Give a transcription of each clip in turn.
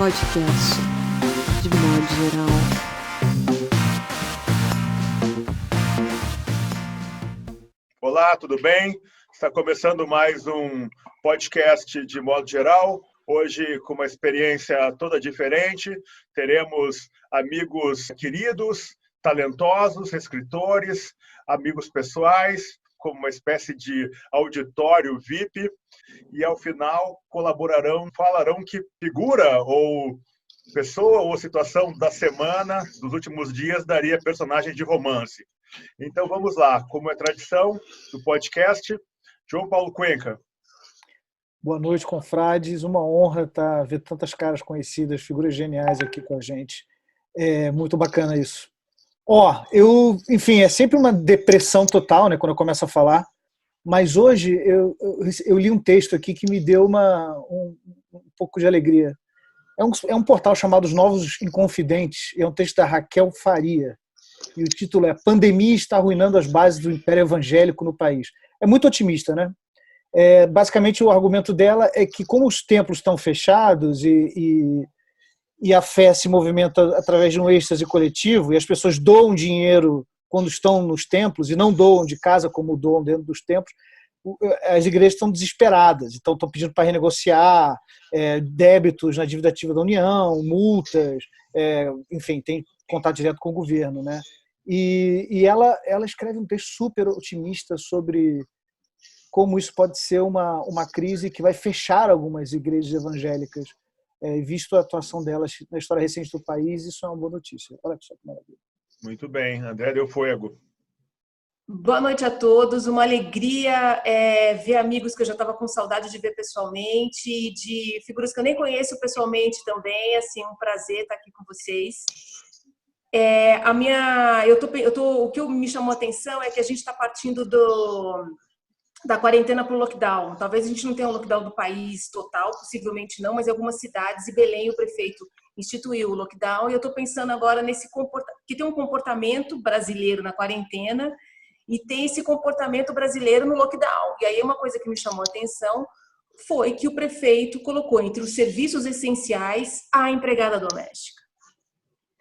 podcast de modo geral. Olá, tudo bem? Está começando mais um podcast de modo geral. Hoje, com uma experiência toda diferente, teremos amigos queridos, talentosos, escritores, amigos pessoais, como uma espécie de auditório VIP, e ao final falarão que figura ou pessoa ou situação da semana, dos últimos dias, daria personagem de romance. Então vamos lá, como é tradição do podcast, João Paulo Cuenca. Boa noite, confrades. Uma honra ver tantas caras conhecidas, figuras geniais aqui com a gente. É muito bacana isso. Enfim, é sempre uma depressão total, né, quando eu começo a falar, mas hoje eu li um texto aqui que me deu um pouco de alegria. É um portal chamado Os Novos Inconfidentes, e é um texto da Raquel Faria, e o título é Pandemia está arruinando as bases do império evangélico no país. É muito otimista, né? Basicamente, o argumento dela é que, como os templos estão fechados e a fé se movimenta através de um êxtase coletivo, e as pessoas doam dinheiro quando estão nos templos e não doam de casa como doam dentro dos templos, as igrejas estão desesperadas, então estão pedindo para renegociar débitos na dívida ativa da União, multas, enfim, tem contato direto com o governo, né? E ela escreve um texto super otimista sobre como isso pode ser uma crise que vai fechar algumas igrejas evangélicas. Visto a atuação delas na história recente do país, isso é uma boa notícia. Olha só que maravilha. Muito bem, André Del Fuego. Boa noite a todos, uma alegria ver amigos que eu já estava com saudade de ver pessoalmente, de figuras que eu nem conheço pessoalmente também, assim, um prazer estar aqui com vocês. O que me chamou a atenção é que a gente está partindo da quarentena para o lockdown. Talvez a gente não tenha um lockdown do país total, possivelmente não, mas em algumas cidades, e Belém, o prefeito instituiu o lockdown, e eu estou pensando agora que tem um comportamento brasileiro na quarentena e tem esse comportamento brasileiro no lockdown. E aí uma coisa que me chamou a atenção foi que o prefeito colocou entre os serviços essenciais a empregada doméstica.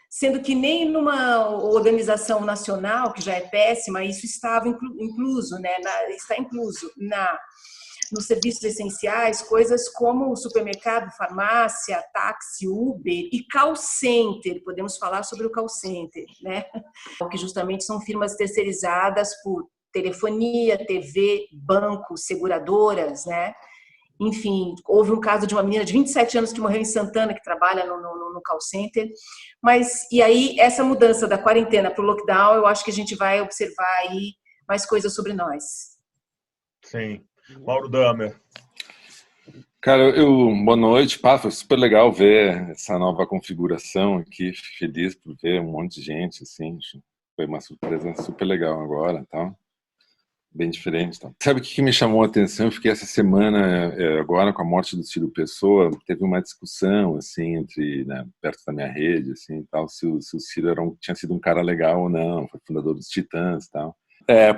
Sendo que nem numa organização nacional, que já é péssima, isso estava incluso, né? Está incluso nos serviços essenciais, coisas como supermercado, farmácia, táxi, Uber e call center. Podemos falar sobre o call center, né? Que justamente são firmas terceirizadas por telefonia, TV, banco, seguradoras, né? Enfim, houve um caso de uma menina de 27 anos que morreu em Santana, que trabalha no call center. E aí, essa mudança da quarentena para o lockdown, eu acho que a gente vai observar aí mais coisas sobre nós. Sim. Mauro Damer. Cara, boa noite. Foi super legal ver essa nova configuração aqui. Feliz por ver um monte de gente, assim. Foi uma surpresa super legal agora, tá? Bem diferente. Tá? Sabe o que me chamou a atenção? Eu fiquei essa semana, agora com a morte do Ciro Pessoa, teve uma discussão, assim, perto da minha rede, assim, tal, se o Ciro tinha sido um cara legal ou não, foi fundador dos Titãs e tal.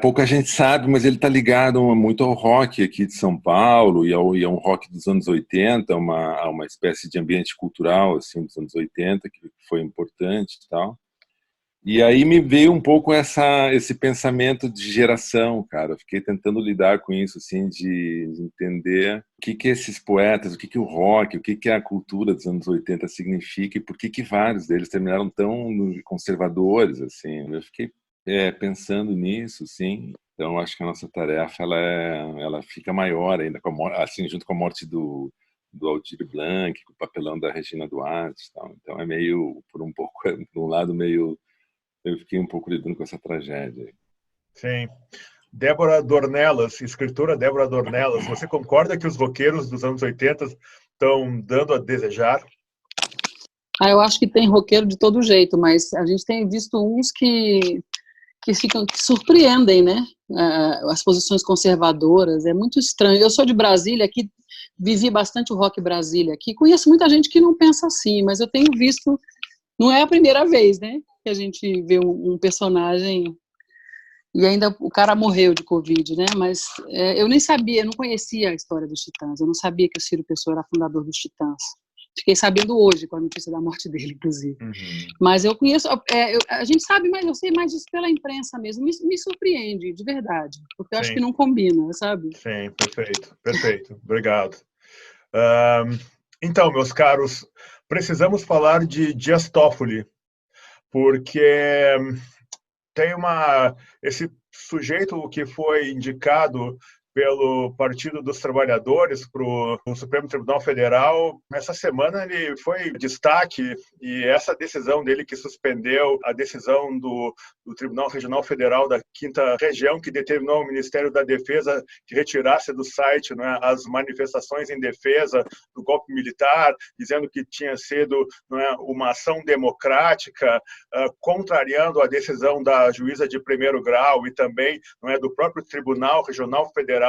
Pouca gente sabe, mas ele está ligado muito ao rock aqui de São Paulo e a um rock dos anos 80, uma espécie de ambiente cultural, assim, dos anos 80, que foi importante e tal. E aí me veio um pouco esse pensamento de geração, cara. Eu fiquei tentando lidar com isso, assim, de entender o que esses poetas, o que o rock, o que a cultura dos anos 80 significa e por que vários deles terminaram tão conservadores, assim. Eu fiquei pensando nisso, sim. Então acho que a nossa tarefa ela fica maior ainda, assim, junto com a morte do Aldir Blanc, com o papelão da Regina Duarte, tal. Então é meio, por um lado meio. Eu fiquei um pouco lidando com essa tragédia. Sim. Débora Dornelas, escritora Débora Dornelas, você concorda que os roqueiros dos anos 80 estão dando a desejar? Eu acho que tem roqueiro de todo jeito, mas a gente tem visto uns que surpreendem, né? As posições conservadoras, é muito estranho. Eu sou de Brasília, aqui vivi bastante o rock Brasília, aqui conheço muita gente que não pensa assim, mas eu tenho visto, não é a primeira vez, né? Que a gente vê um personagem e ainda o cara morreu de Covid, né? Mas eu nem sabia, eu não conhecia a história dos Titãs, eu não sabia que o Ciro Pessoa era fundador dos Titãs. Fiquei sabendo hoje com a notícia da morte dele, inclusive. Uhum. Mas eu conheço, a gente sabe, mas eu sei mais disso pela imprensa mesmo. Me surpreende, de verdade, porque eu acho Sim. que não combina, sabe? Sim, perfeito, perfeito. Obrigado. Então, meus caros, precisamos falar de Dias Toffoli, porque tem esse sujeito que foi indicado pelo Partido dos Trabalhadores para o Supremo Tribunal Federal. Essa semana ele foi destaque, e essa decisão dele que suspendeu a decisão do Tribunal Regional Federal da 5ª Região, que determinou ao Ministério da Defesa que retirasse do site, né, as manifestações em defesa do golpe militar, dizendo que tinha sido, né, uma ação democrática, contrariando a decisão da juíza de primeiro grau e também, né, do próprio Tribunal Regional Federal.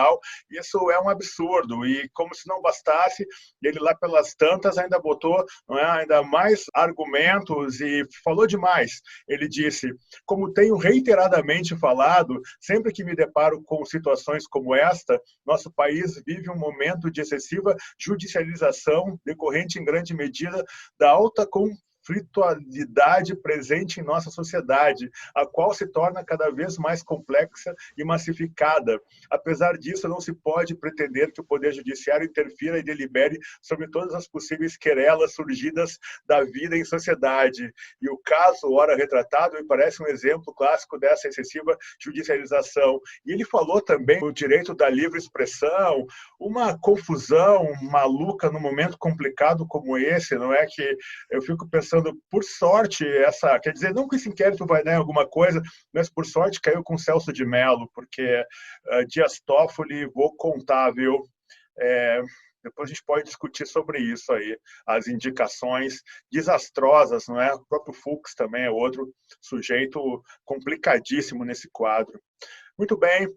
Isso é um absurdo, e como se não bastasse, ele lá pelas tantas ainda botou, não é, ainda mais argumentos e falou demais. Ele disse: como tenho reiteradamente falado, sempre que me deparo com situações como esta, nosso país vive um momento de excessiva judicialização, decorrente em grande medida da alta conflitualidade presente em nossa sociedade, a qual se torna cada vez mais complexa e massificada. Apesar disso, não se pode pretender que o Poder Judiciário interfira e delibere sobre todas as possíveis querelas surgidas da vida em sociedade. E o caso, ora retratado, me parece um exemplo clássico dessa excessiva judicialização. E ele falou também do direito da livre expressão, uma confusão maluca num momento complicado como esse, não é? Que eu fico pensando, por sorte, quer dizer, não que esse inquérito vai dar alguma coisa, mas por sorte caiu com Celso de Mello, porque Dias Toffoli, vou contar, viu? Depois a gente pode discutir sobre isso aí, as indicações desastrosas, não é? O próprio Fux também é outro sujeito complicadíssimo nesse quadro. Muito bem,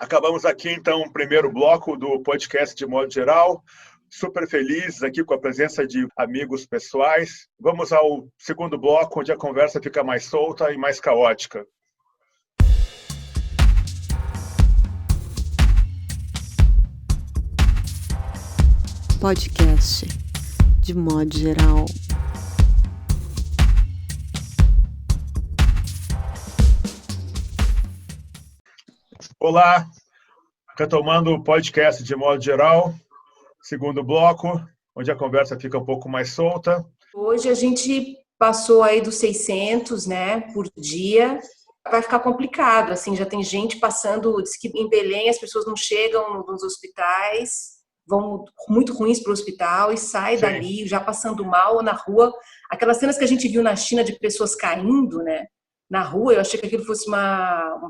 acabamos aqui então o primeiro bloco do podcast de modo geral. Super felizes aqui com a presença de amigos pessoais. Vamos ao segundo bloco, onde a conversa fica mais solta e mais caótica. Podcast de modo geral. Olá, retomando o podcast de modo geral. Segundo bloco, onde a conversa fica um pouco mais solta. Hoje a gente passou aí dos 600, né, por dia. Vai ficar complicado, assim, já tem gente passando, diz que em Belém as pessoas não chegam nos hospitais, vão muito ruins para o hospital e saem dali já passando mal na rua. Aquelas cenas que a gente viu na China de pessoas caindo, né, na rua, eu achei que aquilo fosse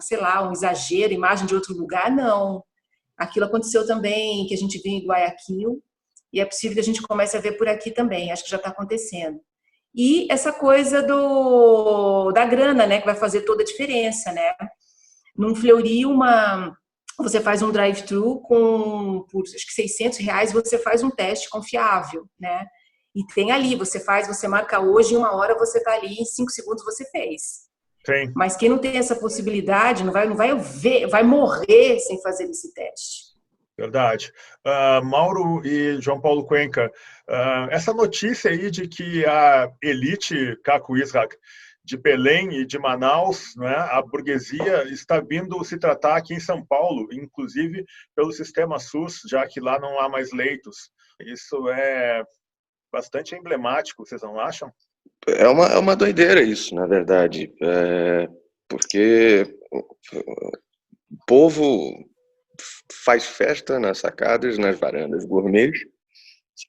sei lá, um exagero, imagem de outro lugar, não. Aquilo aconteceu também, que a gente viu em Guayaquil, e é possível que a gente comece a ver por aqui também, acho que já está acontecendo. E essa coisa da grana, né, que vai fazer toda a diferença, né? Num Fleury, você faz um drive-thru por acho que R$600, você faz um teste confiável, né? E tem ali, você marca hoje, em 1 hora você está ali, em 5 segundos você fez. Sim. Mas quem não tem essa possibilidade vai morrer sem fazer esse teste. Verdade. Mauro e João Paulo Cuenca, essa notícia aí de que a elite Caco Isaac de Belém e de Manaus, né, a burguesia está vindo se tratar aqui em São Paulo, inclusive pelo sistema SUS, já que lá não há mais leitos. Isso é bastante emblemático, vocês não acham? É uma doideira isso, na verdade, porque o povo faz festa nas sacadas, nas varandas gourmets,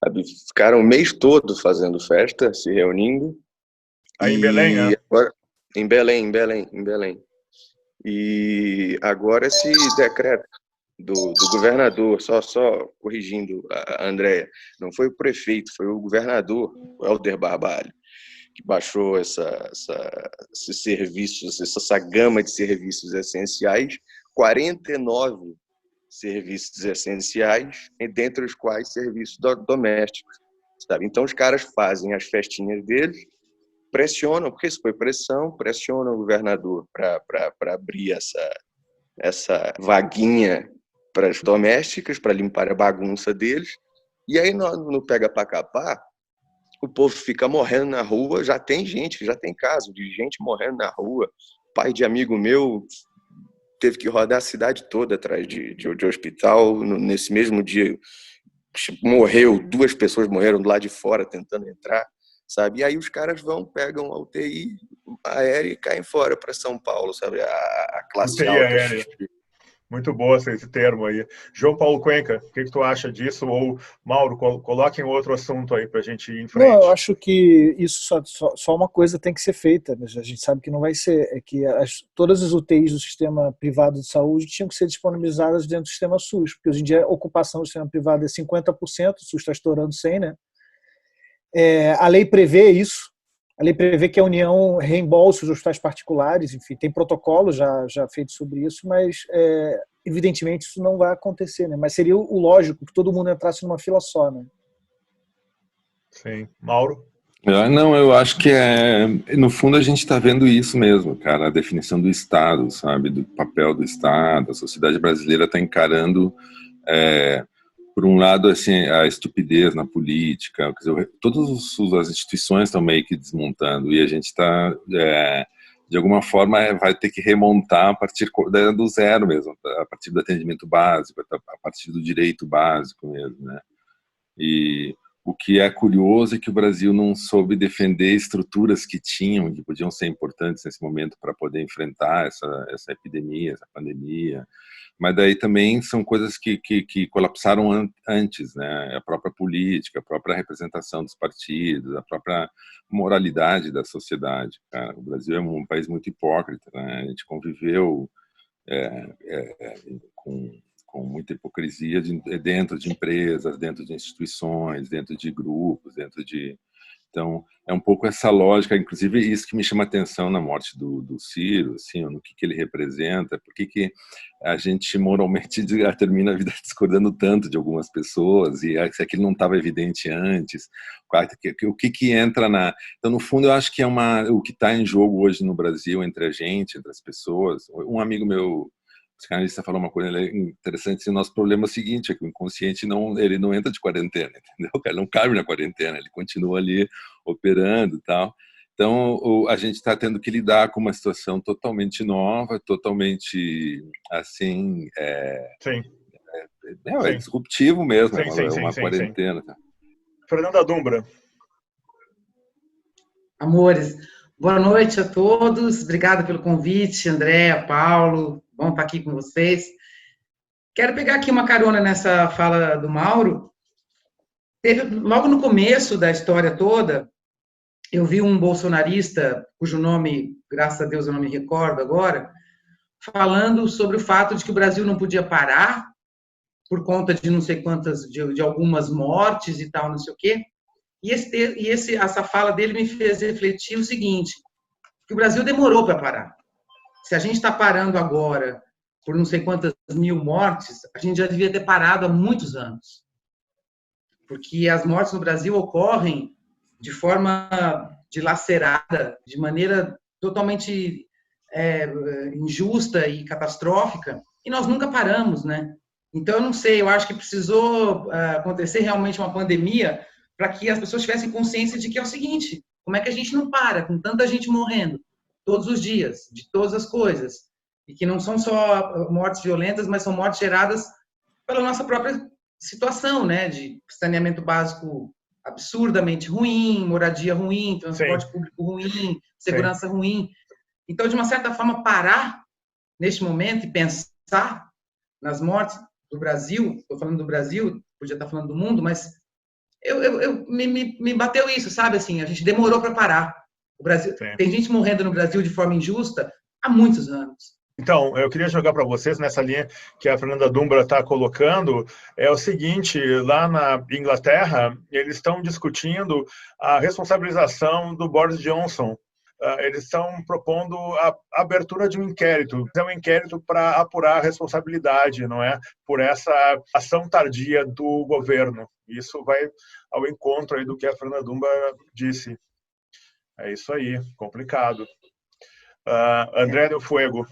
sabe? Ficaram o mês todo fazendo festa, se reunindo. Aí em Belém, né? Agora, em Belém. E agora esse decreto do governador, só corrigindo a Andréia, não foi o prefeito, foi o governador, o Helder Barbalho, que baixou esses serviços, essa gama de serviços essenciais, 49 serviços essenciais, dentre os quais serviços domésticos, sabe? Então os caras fazem as festinhas deles, pressionam, porque isso foi pressão, pressionam o governador para abrir essa vaguinha para as domésticas, para limpar a bagunça deles, e aí no pega para capar, o povo fica morrendo na rua, já tem caso de gente morrendo na rua. Pai de amigo meu teve que rodar a cidade toda atrás de hospital. Nesse mesmo dia, morreu, 2 pessoas morreram do lado de fora tentando entrar, sabe? E aí os caras pegam a UTI aérea e caem fora para São Paulo, sabe? A classe UTI alta. aérea. Muito boa esse termo aí. João Paulo Cuenca, o que tu acha disso? Ou, Mauro, coloquem outro assunto aí para a gente ir em frente. Não, eu acho que isso só uma coisa tem que ser feita, mas a gente sabe que não vai ser, é que todas as UTIs do sistema privado de saúde tinham que ser disponibilizadas dentro do sistema SUS, porque hoje em dia a ocupação do sistema privado é 50%, o SUS está estourando 100%, né? A lei prevê isso, a lei prevê que a União reembolse os hospitais particulares, enfim, tem protocolo já feito sobre isso, mas evidentemente isso não vai acontecer, né? Mas seria o lógico que todo mundo entrasse numa fila só, né? Sim. Mauro? Não, eu acho que no fundo a gente está vendo isso mesmo, cara, a definição do Estado, sabe, do papel do Estado. A sociedade brasileira está encarando, por um lado, assim, a estupidez na política, quer dizer, todas as instituições estão meio que desmontando e a gente está, de alguma forma, vai ter que remontar a partir do zero mesmo, a partir do atendimento básico, a partir do direito básico mesmo, né? E o que é curioso é que o Brasil não soube defender estruturas que podiam ser importantes nesse momento para poder enfrentar essa epidemia, essa pandemia. Mas daí também são coisas que colapsaram antes, né? A própria política, a própria representação dos partidos, a própria moralidade da sociedade. Cara. O Brasil é um país muito hipócrita, né? A gente conviveu com muita hipocrisia dentro de empresas, dentro de instituições, dentro de grupos, Então, é um pouco essa lógica, inclusive isso que me chama a atenção na morte do Ciro, assim, no que ele representa, por que a gente moralmente termina a vida discordando tanto de algumas pessoas, e se aquilo não estava evidente antes, o que entra na... Então, no fundo, eu acho que o que está em jogo hoje no Brasil, entre a gente, entre as pessoas. Um amigo meu, psicanalista, falou uma coisa interessante, assim, o nosso problema é o seguinte, é que o inconsciente ele não entra de quarentena, entendeu? O cara não cabe na quarentena, ele continua ali operando e tal. Então, a gente está tendo que lidar com uma situação totalmente nova, totalmente, assim, Sim. É disruptivo mesmo, sim, é uma quarentena. Sim. Fernanda Dumbra. Amores, boa noite a todos, obrigada pelo convite, Andréa, Paulo, bom estar aqui com vocês. Quero pegar aqui uma carona nessa fala do Mauro. Logo no começo da história toda, eu vi um bolsonarista, cujo nome, graças a Deus, eu não me recordo agora, falando sobre o fato de que o Brasil não podia parar por conta de não sei quantas, de algumas mortes e tal, não sei o quê. E essa fala dele me fez refletir o seguinte, que o Brasil demorou para parar. Se a gente está parando agora por não sei quantas mil mortes, a gente já devia ter parado há muitos anos. Porque as mortes no Brasil ocorrem de forma dilacerada, de maneira totalmente injusta e catastrófica, e nós nunca paramos, né? Então, eu não sei, eu acho que precisou acontecer realmente uma pandemia para que as pessoas tivessem consciência de que é o seguinte, como é que a gente não para com tanta gente morrendo todos os dias, de todas as coisas, e que não são só mortes violentas, mas são mortes geradas pela nossa própria situação, né, de saneamento básico absurdamente ruim, moradia ruim, transporte Sim. público ruim, segurança ruim. Então, de uma certa forma, parar neste momento e pensar nas mortes do Brasil, estou falando do Brasil, podia estar falando do mundo, mas me bateu isso, sabe? Assim, a gente demorou para parar. O Brasil, tem gente morrendo no Brasil de forma injusta há muitos anos. Então, eu queria jogar para vocês, nessa linha que a Fernanda Dumbra está colocando, é o seguinte, lá na Inglaterra, eles estão discutindo a responsabilização do Boris Johnson. Eles estão propondo a abertura de um inquérito. É um inquérito para apurar a responsabilidade, não é? Por essa ação tardia do governo. Isso vai ao encontro aí do que a Fernanda Dumbra disse. É isso aí, complicado. André Del Fuego.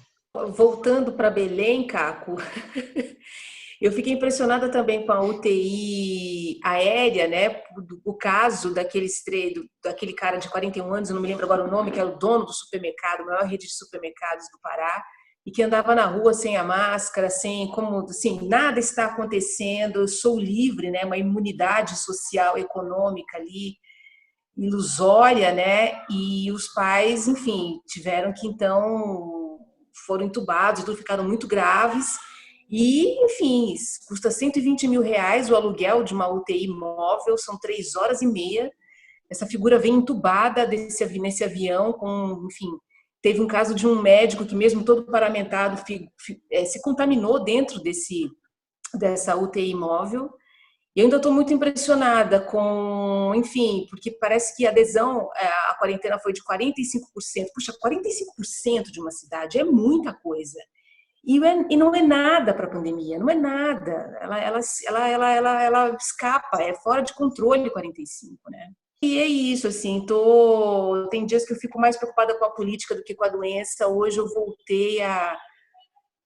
Voltando para Belém, Caco, Eu fiquei impressionada também com a UTI aérea, né? O caso daquele cara de 41 anos, eu não me lembro agora o nome, que era o dono do supermercado, a maior rede de supermercados do Pará, e que andava na rua sem a máscara, sem como assim, nada está acontecendo, eu sou livre, né? Uma imunidade social, econômica ali, ilusória, né? E os pais, enfim, tiveram que então foram entubados, tudo ficaram muito graves. E, enfim, custa R$ 120 mil o aluguel de uma UTI móvel, são 3 horas e meia. Essa figura vem entubada nesse avião, enfim, teve um caso de um médico que, mesmo todo paramentado, se contaminou dentro dessa UTI móvel. E eu ainda estou muito impressionada com, enfim, porque parece que a adesão à quarentena foi de 45%. Puxa, 45% de uma cidade é muita coisa. E não é nada para a pandemia, não é nada. Ela escapa, é fora de controle 45%, né? E é isso, assim, tem dias que eu fico mais preocupada com a política do que com a doença. Hoje eu voltei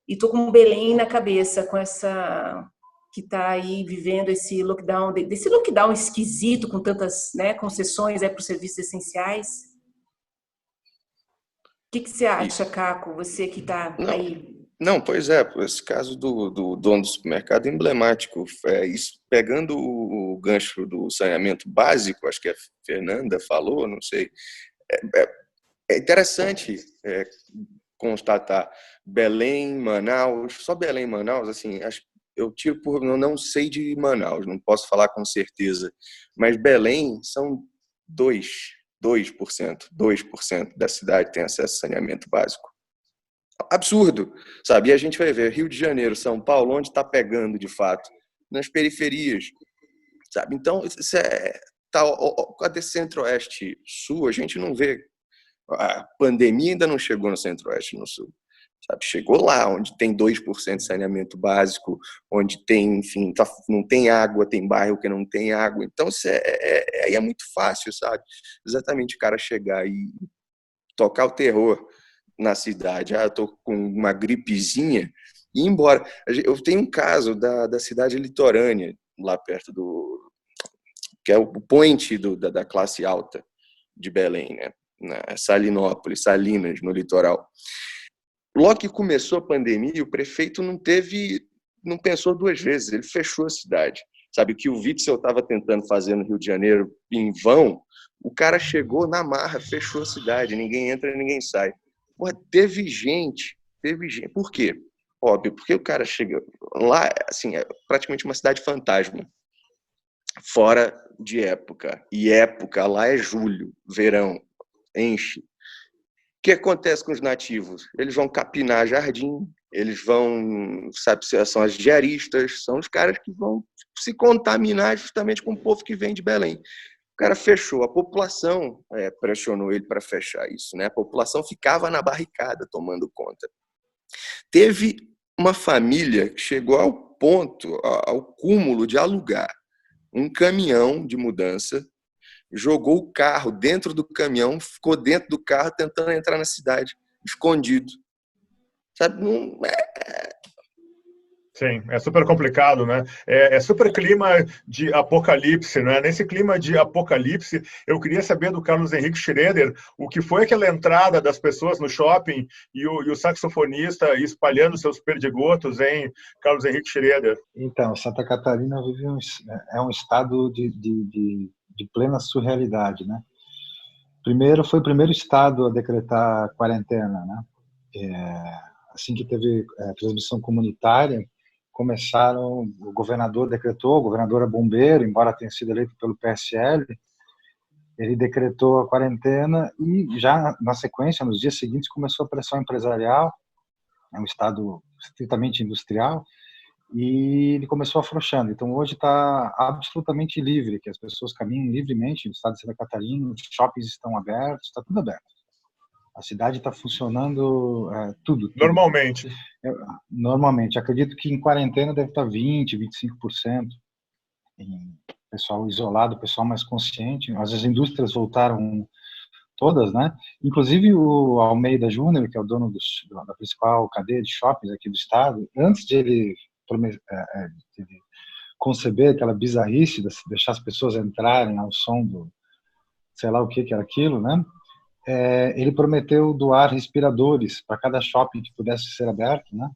e tô com um Belém na cabeça, com essa que está aí vivendo esse lockdown, desse lockdown esquisito, com tantas, né, concessões para os serviços essenciais. O que você acha, Caco, você que está aí? Não, pois é, esse caso do dono do supermercado é emblemático. Isso, pegando o gancho do saneamento básico, acho que a Fernanda falou, não sei, é interessante constatar Belém, Manaus, só Belém, Manaus, assim, eu tiro por não sei de Manaus, não posso falar com certeza, mas Belém são 2% da cidade tem acesso a saneamento básico. Absurdo, sabe? E a gente vai ver Rio de Janeiro, São Paulo, onde está pegando de fato, nas periferias, sabe? Então, isso a Centro-Oeste Sul, a gente não vê. A pandemia ainda não chegou no Centro-Oeste e no Sul, sabe? Chegou lá, onde tem 2% de saneamento básico, onde tem, enfim, não tem água, tem bairro que não tem água. Então, isso aí é muito fácil, sabe? Exatamente o cara chegar e tocar o terror na cidade. Eu tô com uma gripezinha e ir embora. Eu tenho um caso da cidade litorânea, lá perto que é o point da classe alta de Belém, né? Na Salinópolis, Salinas, no litoral. Logo que começou a pandemia, o prefeito não pensou duas vezes, ele fechou a cidade. Sabe, o que o Witzel estava tentando fazer no Rio de Janeiro em vão, o cara chegou na marra, fechou a cidade, ninguém entra, ninguém sai. Porra, teve gente. Por quê? Óbvio, porque o cara chega lá, assim, é praticamente uma cidade fantasma, fora de época. E época lá é julho, verão, enche. O que acontece com os nativos? Eles vão capinar jardim, eles vão, sabe, são as diaristas, são os caras que vão se contaminar justamente com o povo que vem de Belém. O cara fechou, a população pressionou ele para fechar isso, né? A população ficava na barricada tomando conta. Teve uma família que chegou ao ponto, ao cúmulo de alugar um caminhão de mudança, jogou o carro dentro do caminhão, ficou dentro do carro tentando entrar na cidade, escondido. Sabe? Sim, é super complicado, né? É super clima de apocalipse, né? Nesse clima de apocalipse, eu queria saber do Carlos Henrique Schroeder o que foi aquela entrada das pessoas no shopping e o saxofonista espalhando seus perdigotos, hein, Carlos Henrique Schroeder? Então, Santa Catarina vive um estado de plena surrealidade, né? Foi o primeiro estado a decretar quarentena, né? Assim que teve transmissão comunitária, o governador decretou, o governador é bombeiro, embora tenha sido eleito pelo PSL, ele decretou a quarentena e já na sequência, nos dias seguintes, começou a pressão empresarial, é um estado estritamente industrial, e ele começou afrouxando. Então hoje está absolutamente livre, que as pessoas caminhem livremente no estado de Santa Catarina, os shoppings estão abertos, está tudo aberto. A cidade está funcionando tudo. Normalmente. Normalmente. Acredito que em quarentena deve estar 20%, 25%. Em pessoal isolado, pessoal mais consciente. As indústrias voltaram todas, né? Inclusive o Almeida Júnior, que é o dono da principal cadeia de shoppings aqui do estado, antes de ele de conceber aquela bizarrice de deixar as pessoas entrarem ao som do, sei lá o que era aquilo, né? Ele prometeu doar respiradores para cada shopping que pudesse ser aberto, né?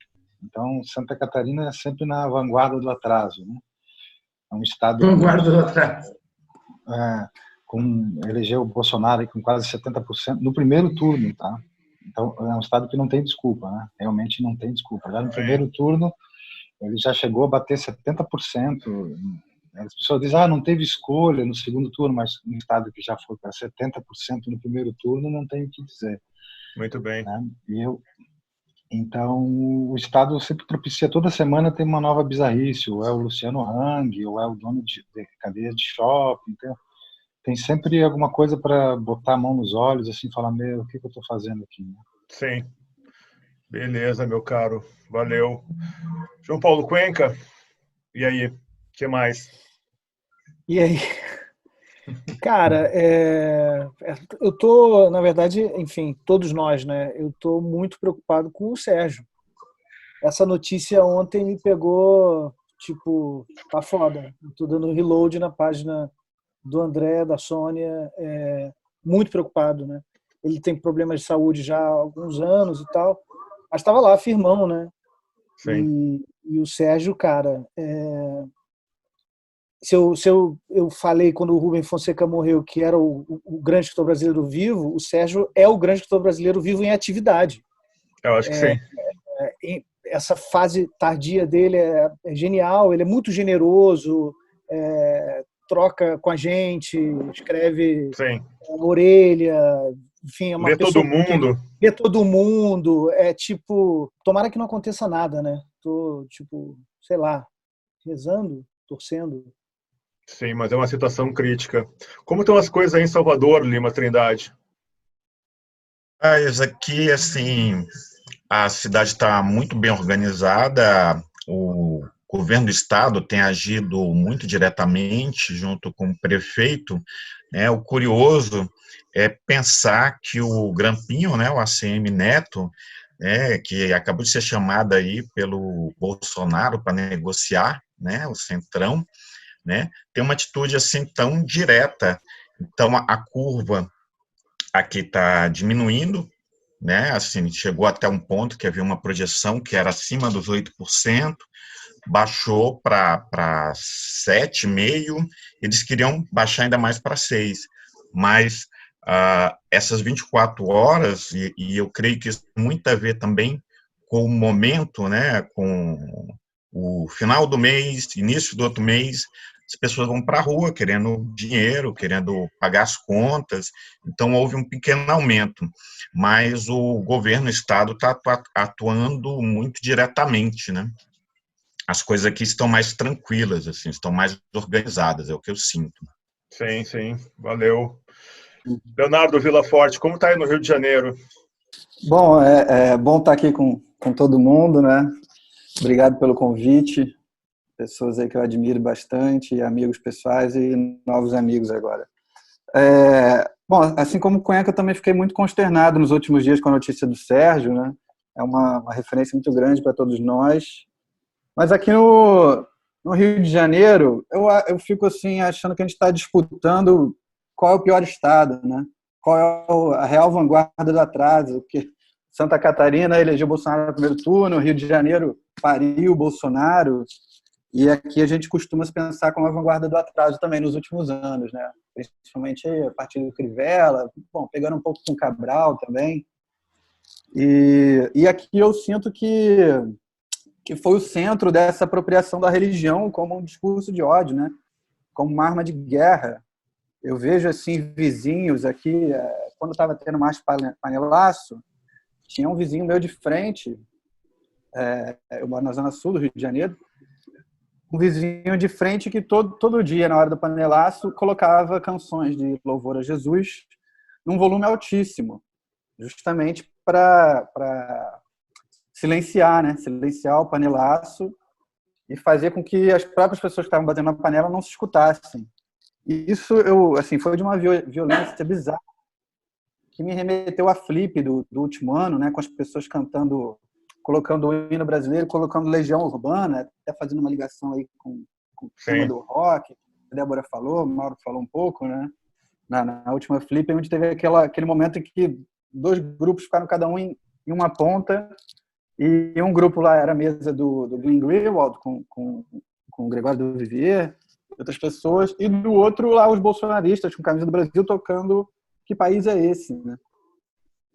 Então, Santa Catarina é sempre na vanguarda do atraso, né? É um estado Vanguarda do atraso. Elegeu o Bolsonaro com quase 70% no primeiro turno, tá? Então, é um estado que não tem desculpa, né? Realmente não tem desculpa. Já no primeiro turno, ele já chegou a bater 70%. As pessoas dizem, não teve escolha no segundo turno, mas um estado que já foi para 70% no primeiro turno, não tem o que dizer. Muito bem. Né? Então, o Estado sempre propicia, toda semana tem uma nova bizarrice, ou é o Luciano Hang, ou é o dono de cadeia de shopping, então, tem sempre alguma coisa para botar a mão nos olhos, assim, falar, o que eu estou fazendo aqui? Né? Sim. Beleza, meu caro. Valeu. João Paulo Cuenca, e aí? O que mais? E aí? Cara, eu tô, na verdade, enfim, todos nós, né? Eu tô muito preocupado com o Sérgio. Essa notícia ontem me pegou, tipo, tá foda. Eu tô dando reload na página do André, da Sônia, muito preocupado, né? Ele tem problemas de saúde já há alguns anos e tal, mas estava lá, firmão, né? Sim. E o Sérgio, cara, se eu falei quando o Rubem Fonseca morreu que era o grande escritor brasileiro vivo, o Sérgio é o grande escritor brasileiro vivo em atividade. Eu acho que sim. Essa fase tardia dele é genial, ele é muito generoso, troca com a gente, escreve orelha, enfim, é uma lê pessoa todo mundo. Lê todo mundo, tipo, tomara que não aconteça nada, né? Tô, tipo, sei lá, rezando, torcendo. Sim, mas é uma situação crítica. Como estão as coisas aí em Salvador, Lima Trindade? Isso aqui, assim, a cidade está muito bem organizada, o governo do estado tem agido muito diretamente junto com o prefeito, né? O curioso é pensar que o Grampinho, né, o ACM Neto, que acabou de ser chamado aí pelo Bolsonaro para negociar, né, o Centrão, né, tem uma atitude assim tão direta. Então a curva aqui está diminuindo, né? Assim, chegou até um ponto que havia uma projeção que era acima dos 8%, baixou para 7,5%, eles queriam baixar ainda mais para 6%, mas essas 24 horas, e eu creio que isso tem muito a ver também com o momento, né, com o final do mês, início do outro mês, as pessoas vão para a rua querendo dinheiro, querendo pagar as contas, então houve um pequeno aumento, mas o governo, o Estado, está atuando muito diretamente, né? As coisas aqui estão mais tranquilas, assim, estão mais organizadas, é o que eu sinto. Sim, sim, valeu. Leonardo Villaforte, como está aí no Rio de Janeiro? Bom, é bom estar aqui com todo mundo, né? Obrigado pelo convite. Pessoas aí que eu admiro bastante, amigos pessoais e novos amigos agora. Bom, assim como o Cuenca, eu também fiquei muito consternado nos últimos dias com a notícia do Sérgio, né? É uma referência muito grande para todos nós. Mas aqui no Rio de Janeiro, eu fico assim, achando que a gente está disputando qual é o pior estado, né? Qual é a real vanguarda do atraso, porque Santa Catarina elegeu Bolsonaro no primeiro turno, Rio de Janeiro pariu Bolsonaro, e aqui a gente costuma se pensar como a vanguarda do atraso também nos últimos anos, né? Principalmente a partir do Crivella, bom, pegando um pouco com o Cabral também. E aqui eu sinto que foi o centro dessa apropriação da religião como um discurso de ódio, né? Como uma arma de guerra. Eu vejo assim vizinhos aqui, quando estava tendo mais panelaço, tinha um vizinho meu de frente, eu moro na zona sul do Rio de Janeiro, um vizinho de frente que todo dia, na hora do panelaço, colocava canções de louvor a Jesus num volume altíssimo, justamente para silenciar, né? Silenciar o panelaço e fazer com que as próprias pessoas que estavam batendo na panela não se escutassem. E isso assim, foi de uma violência bizarra que me remeteu a Flip do último ano, né? Com as pessoas cantando colocando o hino brasileiro, colocando Legião Urbana, até fazendo uma ligação aí com o tema do rock. A Débora falou, o Mauro falou um pouco, né? Na última Flip, onde teve aquele momento em que 2 grupos ficaram cada um em uma ponta, e um grupo lá era a mesa do Glenn Greenwald com o Gregório do Vivier, outras pessoas, e do outro lá os bolsonaristas com camisa do Brasil tocando Que País é Esse, né?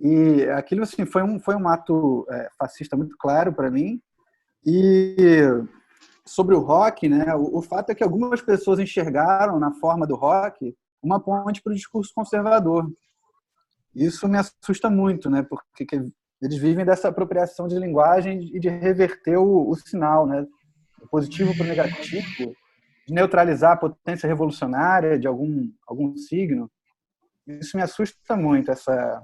E aquilo assim foi um ato fascista muito claro para mim. E sobre o rock, né, o fato é que algumas pessoas enxergaram na forma do rock uma ponte para o discurso conservador. Isso me assusta muito, né, porque eles vivem dessa apropriação de linguagem e de reverter o sinal, né, do positivo para o negativo, de neutralizar a potência revolucionária de algum signo. Isso me assusta muito, essa...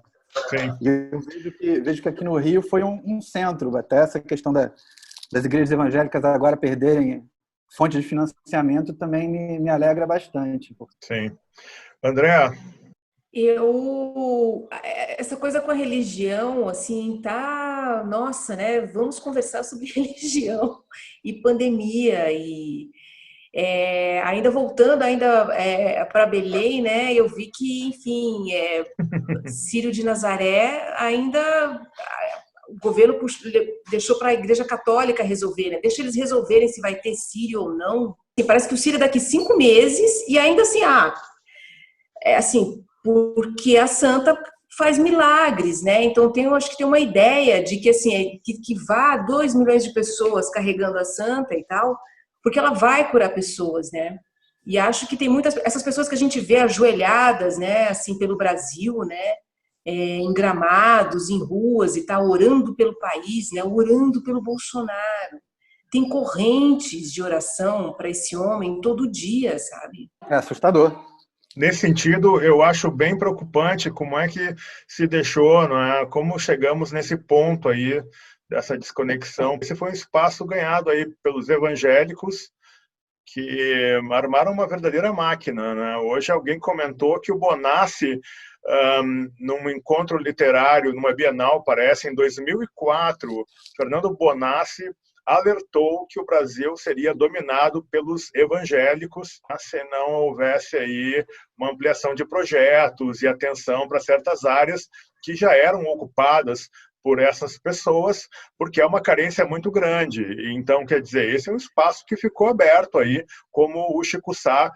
Sim. E eu vejo que aqui no Rio foi um centro, até essa questão das igrejas evangélicas agora perderem fonte de financiamento também me alegra bastante. Sim. Andréa? Essa coisa com a religião, assim, tá... Nossa, né? Vamos conversar sobre religião e pandemia ainda voltando para Belém, né? Eu vi que, enfim, Círio de Nazaré ainda o governo deixou para a Igreja Católica resolver, né? Deixa eles resolverem se vai ter Círio ou não. E parece que o Círio é daqui 5 meses e ainda assim, porque a Santa faz milagres, né? Então acho que tem uma ideia de que assim que vá 2 milhões de pessoas carregando a Santa e tal, porque ela vai curar pessoas, né? E acho que tem essas pessoas que a gente vê ajoelhadas, né, assim, pelo Brasil, né, em gramados, em ruas e tal, orando pelo país, né, orando pelo Bolsonaro. Tem correntes de oração para esse homem todo dia, sabe? É assustador. Nesse sentido, eu acho bem preocupante como é que se deixou, não é? Como chegamos nesse ponto aí dessa desconexão. Esse foi um espaço ganhado aí pelos evangélicos que armaram uma verdadeira máquina, né? Hoje alguém comentou que o Bonassi, num encontro literário, numa Bienal, parece, em 2004, Fernando Bonassi alertou que o Brasil seria dominado pelos evangélicos se não houvesse aí uma ampliação de projetos e atenção para certas áreas que já eram ocupadas por essas pessoas, porque é uma carência muito grande. Então, quer dizer, esse é um espaço que ficou aberto aí, como o Chico Sá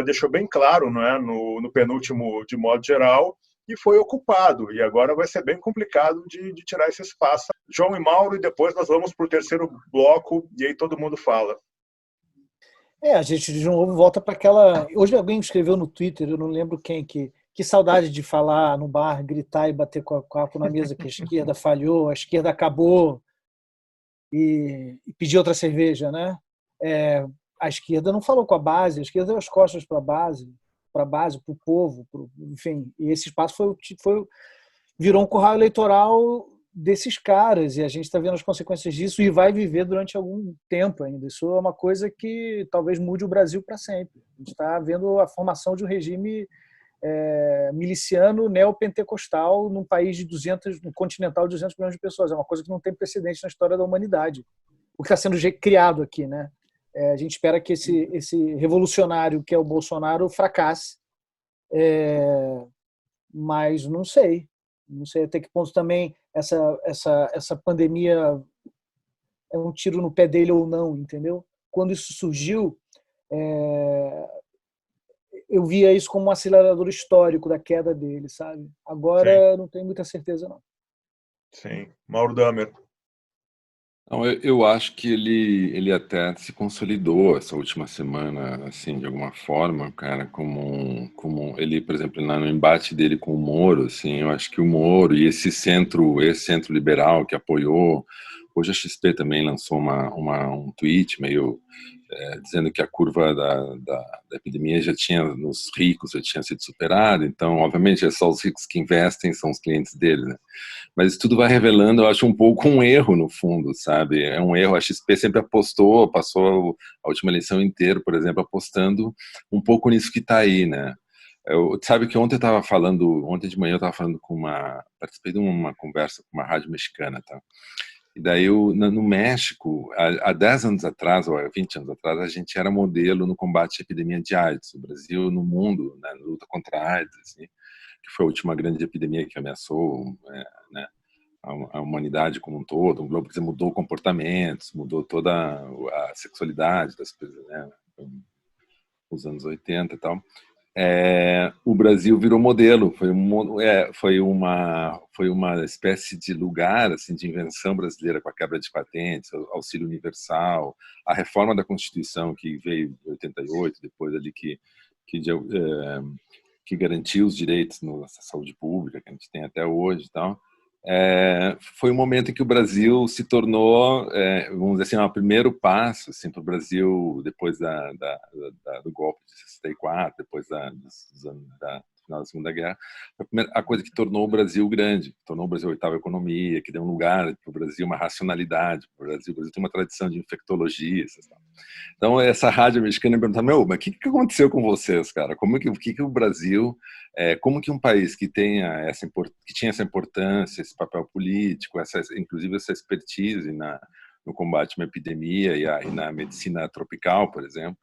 deixou bem claro, não é, no penúltimo, de modo geral, e foi ocupado. E agora vai ser bem complicado de tirar esse espaço. João e Mauro, e depois nós vamos para o terceiro bloco, e aí todo mundo fala. A gente de novo volta para aquela... Hoje alguém escreveu no Twitter, eu não lembro quem, que saudade de falar no bar, gritar e bater com o copo na mesa que a esquerda falhou, a esquerda acabou e pedir outra cerveja, né? A esquerda não falou com a base, a esquerda deu as costas para a base, para o povo, enfim. E esse espaço virou um curral eleitoral desses caras, e a gente está vendo as consequências disso e vai viver durante algum tempo ainda. Isso é uma coisa que talvez mude o Brasil para sempre. A gente está vendo a formação de um regime miliciano neopentecostal num país um continental de 200 milhões de pessoas. É uma coisa que não tem precedente na história da humanidade. O que está sendo criado aqui, né? A gente espera que esse revolucionário que é o Bolsonaro fracasse, mas não sei até que ponto também essa pandemia é um tiro no pé dele ou não, entendeu? Quando isso surgiu, eu via isso como um acelerador histórico da queda dele, sabe? Agora não tenho muita certeza, não. Sim. Mauro Damer. Não, eu acho que ele até se consolidou essa última semana, assim, de alguma forma, cara, como ele, por exemplo, no embate dele com o Moro, assim, eu acho que o Moro e esse centro liberal que apoiou, hoje a XP também lançou um tweet meio dizendo que a curva da epidemia nos ricos já tinha sido superada, então, obviamente, é só os ricos que investem, são os clientes dele, né? Mas isso tudo vai revelando, eu acho, um pouco um erro no fundo, sabe? É um erro. A XP sempre passou a última eleição inteira, por exemplo, apostando um pouco nisso que está aí, né? Sabe que ontem de manhã eu estava falando participei de uma conversa com uma rádio mexicana, tá? E daí, no México, há 10 anos atrás, ou há 20 anos atrás, a gente era modelo no combate à epidemia de AIDS. O Brasil, no mundo, né, na luta contra a AIDS, assim, que foi a última grande epidemia que ameaçou, né, a humanidade como um todo. O globo mudou comportamentos, mudou toda a sexualidade das pessoas, né, nos anos 80 e tal. O Brasil virou modelo, foi uma espécie de lugar assim, de invenção brasileira, com a quebra de patentes, o auxílio universal, a reforma da Constituição que veio em 88, depois ali que garantiu os direitos na saúde pública, que a gente tem até hoje e tal. Foi um momento em que o Brasil se tornou, vamos dizer assim, o primeiro passo assim, para o Brasil, depois do golpe de 64, depois do final da Segunda Guerra, a coisa que tornou o Brasil grande, tornou o Brasil a oitava economia, que deu um lugar para o Brasil, uma racionalidade para o Brasil. O Brasil tem uma tradição de infectologistas. Então, essa rádio mexicana me perguntava, mas o que aconteceu com vocês, cara? Como que o Brasil, como que um país que tinha essa importância, esse papel político, inclusive essa expertise no combate a uma epidemia e na medicina tropical, por exemplo.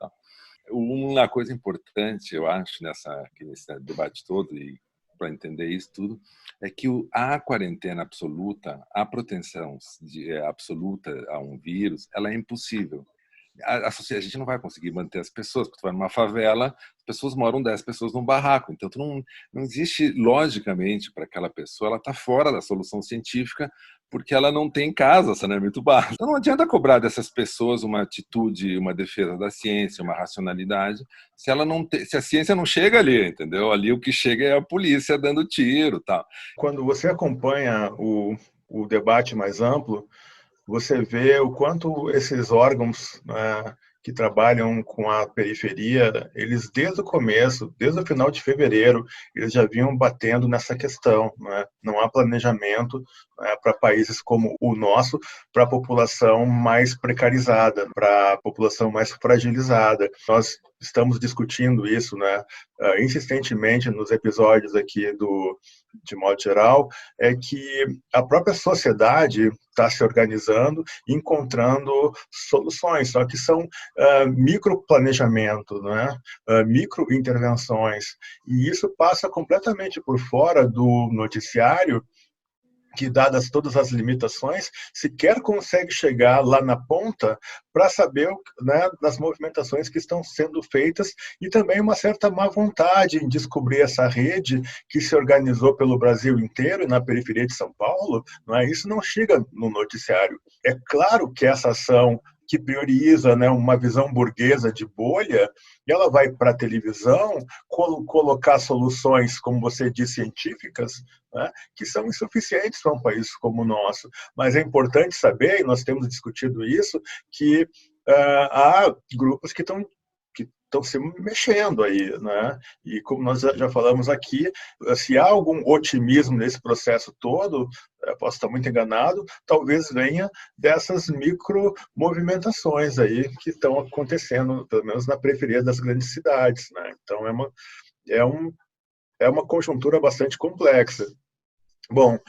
Uma coisa importante, eu acho, nesse debate todo, e para entender isso tudo, é que a quarentena absoluta, a proteção absoluta a um vírus, ela é impossível. A gente não vai conseguir manter as pessoas, porque tu vai numa favela, as pessoas moram 10 pessoas num barraco, então não existe logicamente para aquela pessoa, ela está fora da solução científica, porque ela não tem casa, saneamento básico. Então não adianta cobrar dessas pessoas uma atitude, uma defesa da ciência, uma racionalidade, se a ciência não chega ali, entendeu? Ali o que chega é a polícia dando tiro, tal. Quando você acompanha o debate mais amplo, você vê o quanto esses órgãos, né, que trabalham com a periferia, eles desde o começo, desde o final de fevereiro, eles já vinham batendo nessa questão, né? Não há planejamento, né, para países como o nosso, para a população mais precarizada, para a população mais fragilizada. Nós estamos discutindo isso, né, insistentemente nos episódios aqui de modo geral, é que a própria sociedade está se organizando, encontrando soluções, só que são microplanejamento, né? Microintervenções, e isso passa completamente por fora do noticiário, que, dadas todas as limitações, sequer consegue chegar lá na ponta para saber, né, das movimentações que estão sendo feitas, e também uma certa má vontade em descobrir essa rede que se organizou pelo Brasil inteiro e na periferia de São Paulo. Não é? Isso não chega no noticiário. É claro que essa ação que prioriza, né, uma visão burguesa de bolha, e ela vai para a televisão colocar soluções, como você disse, científicas, né, que são insuficientes para um país como o nosso. Mas é importante saber, e nós temos discutido isso, que há grupos que estão se mexendo aí, né? E como nós já falamos aqui, se há algum otimismo nesse processo todo, posso estar muito enganado, talvez venha dessas micromovimentações aí que estão acontecendo, pelo menos na periferia das grandes cidades, né? Então é uma conjuntura bastante complexa. Bom,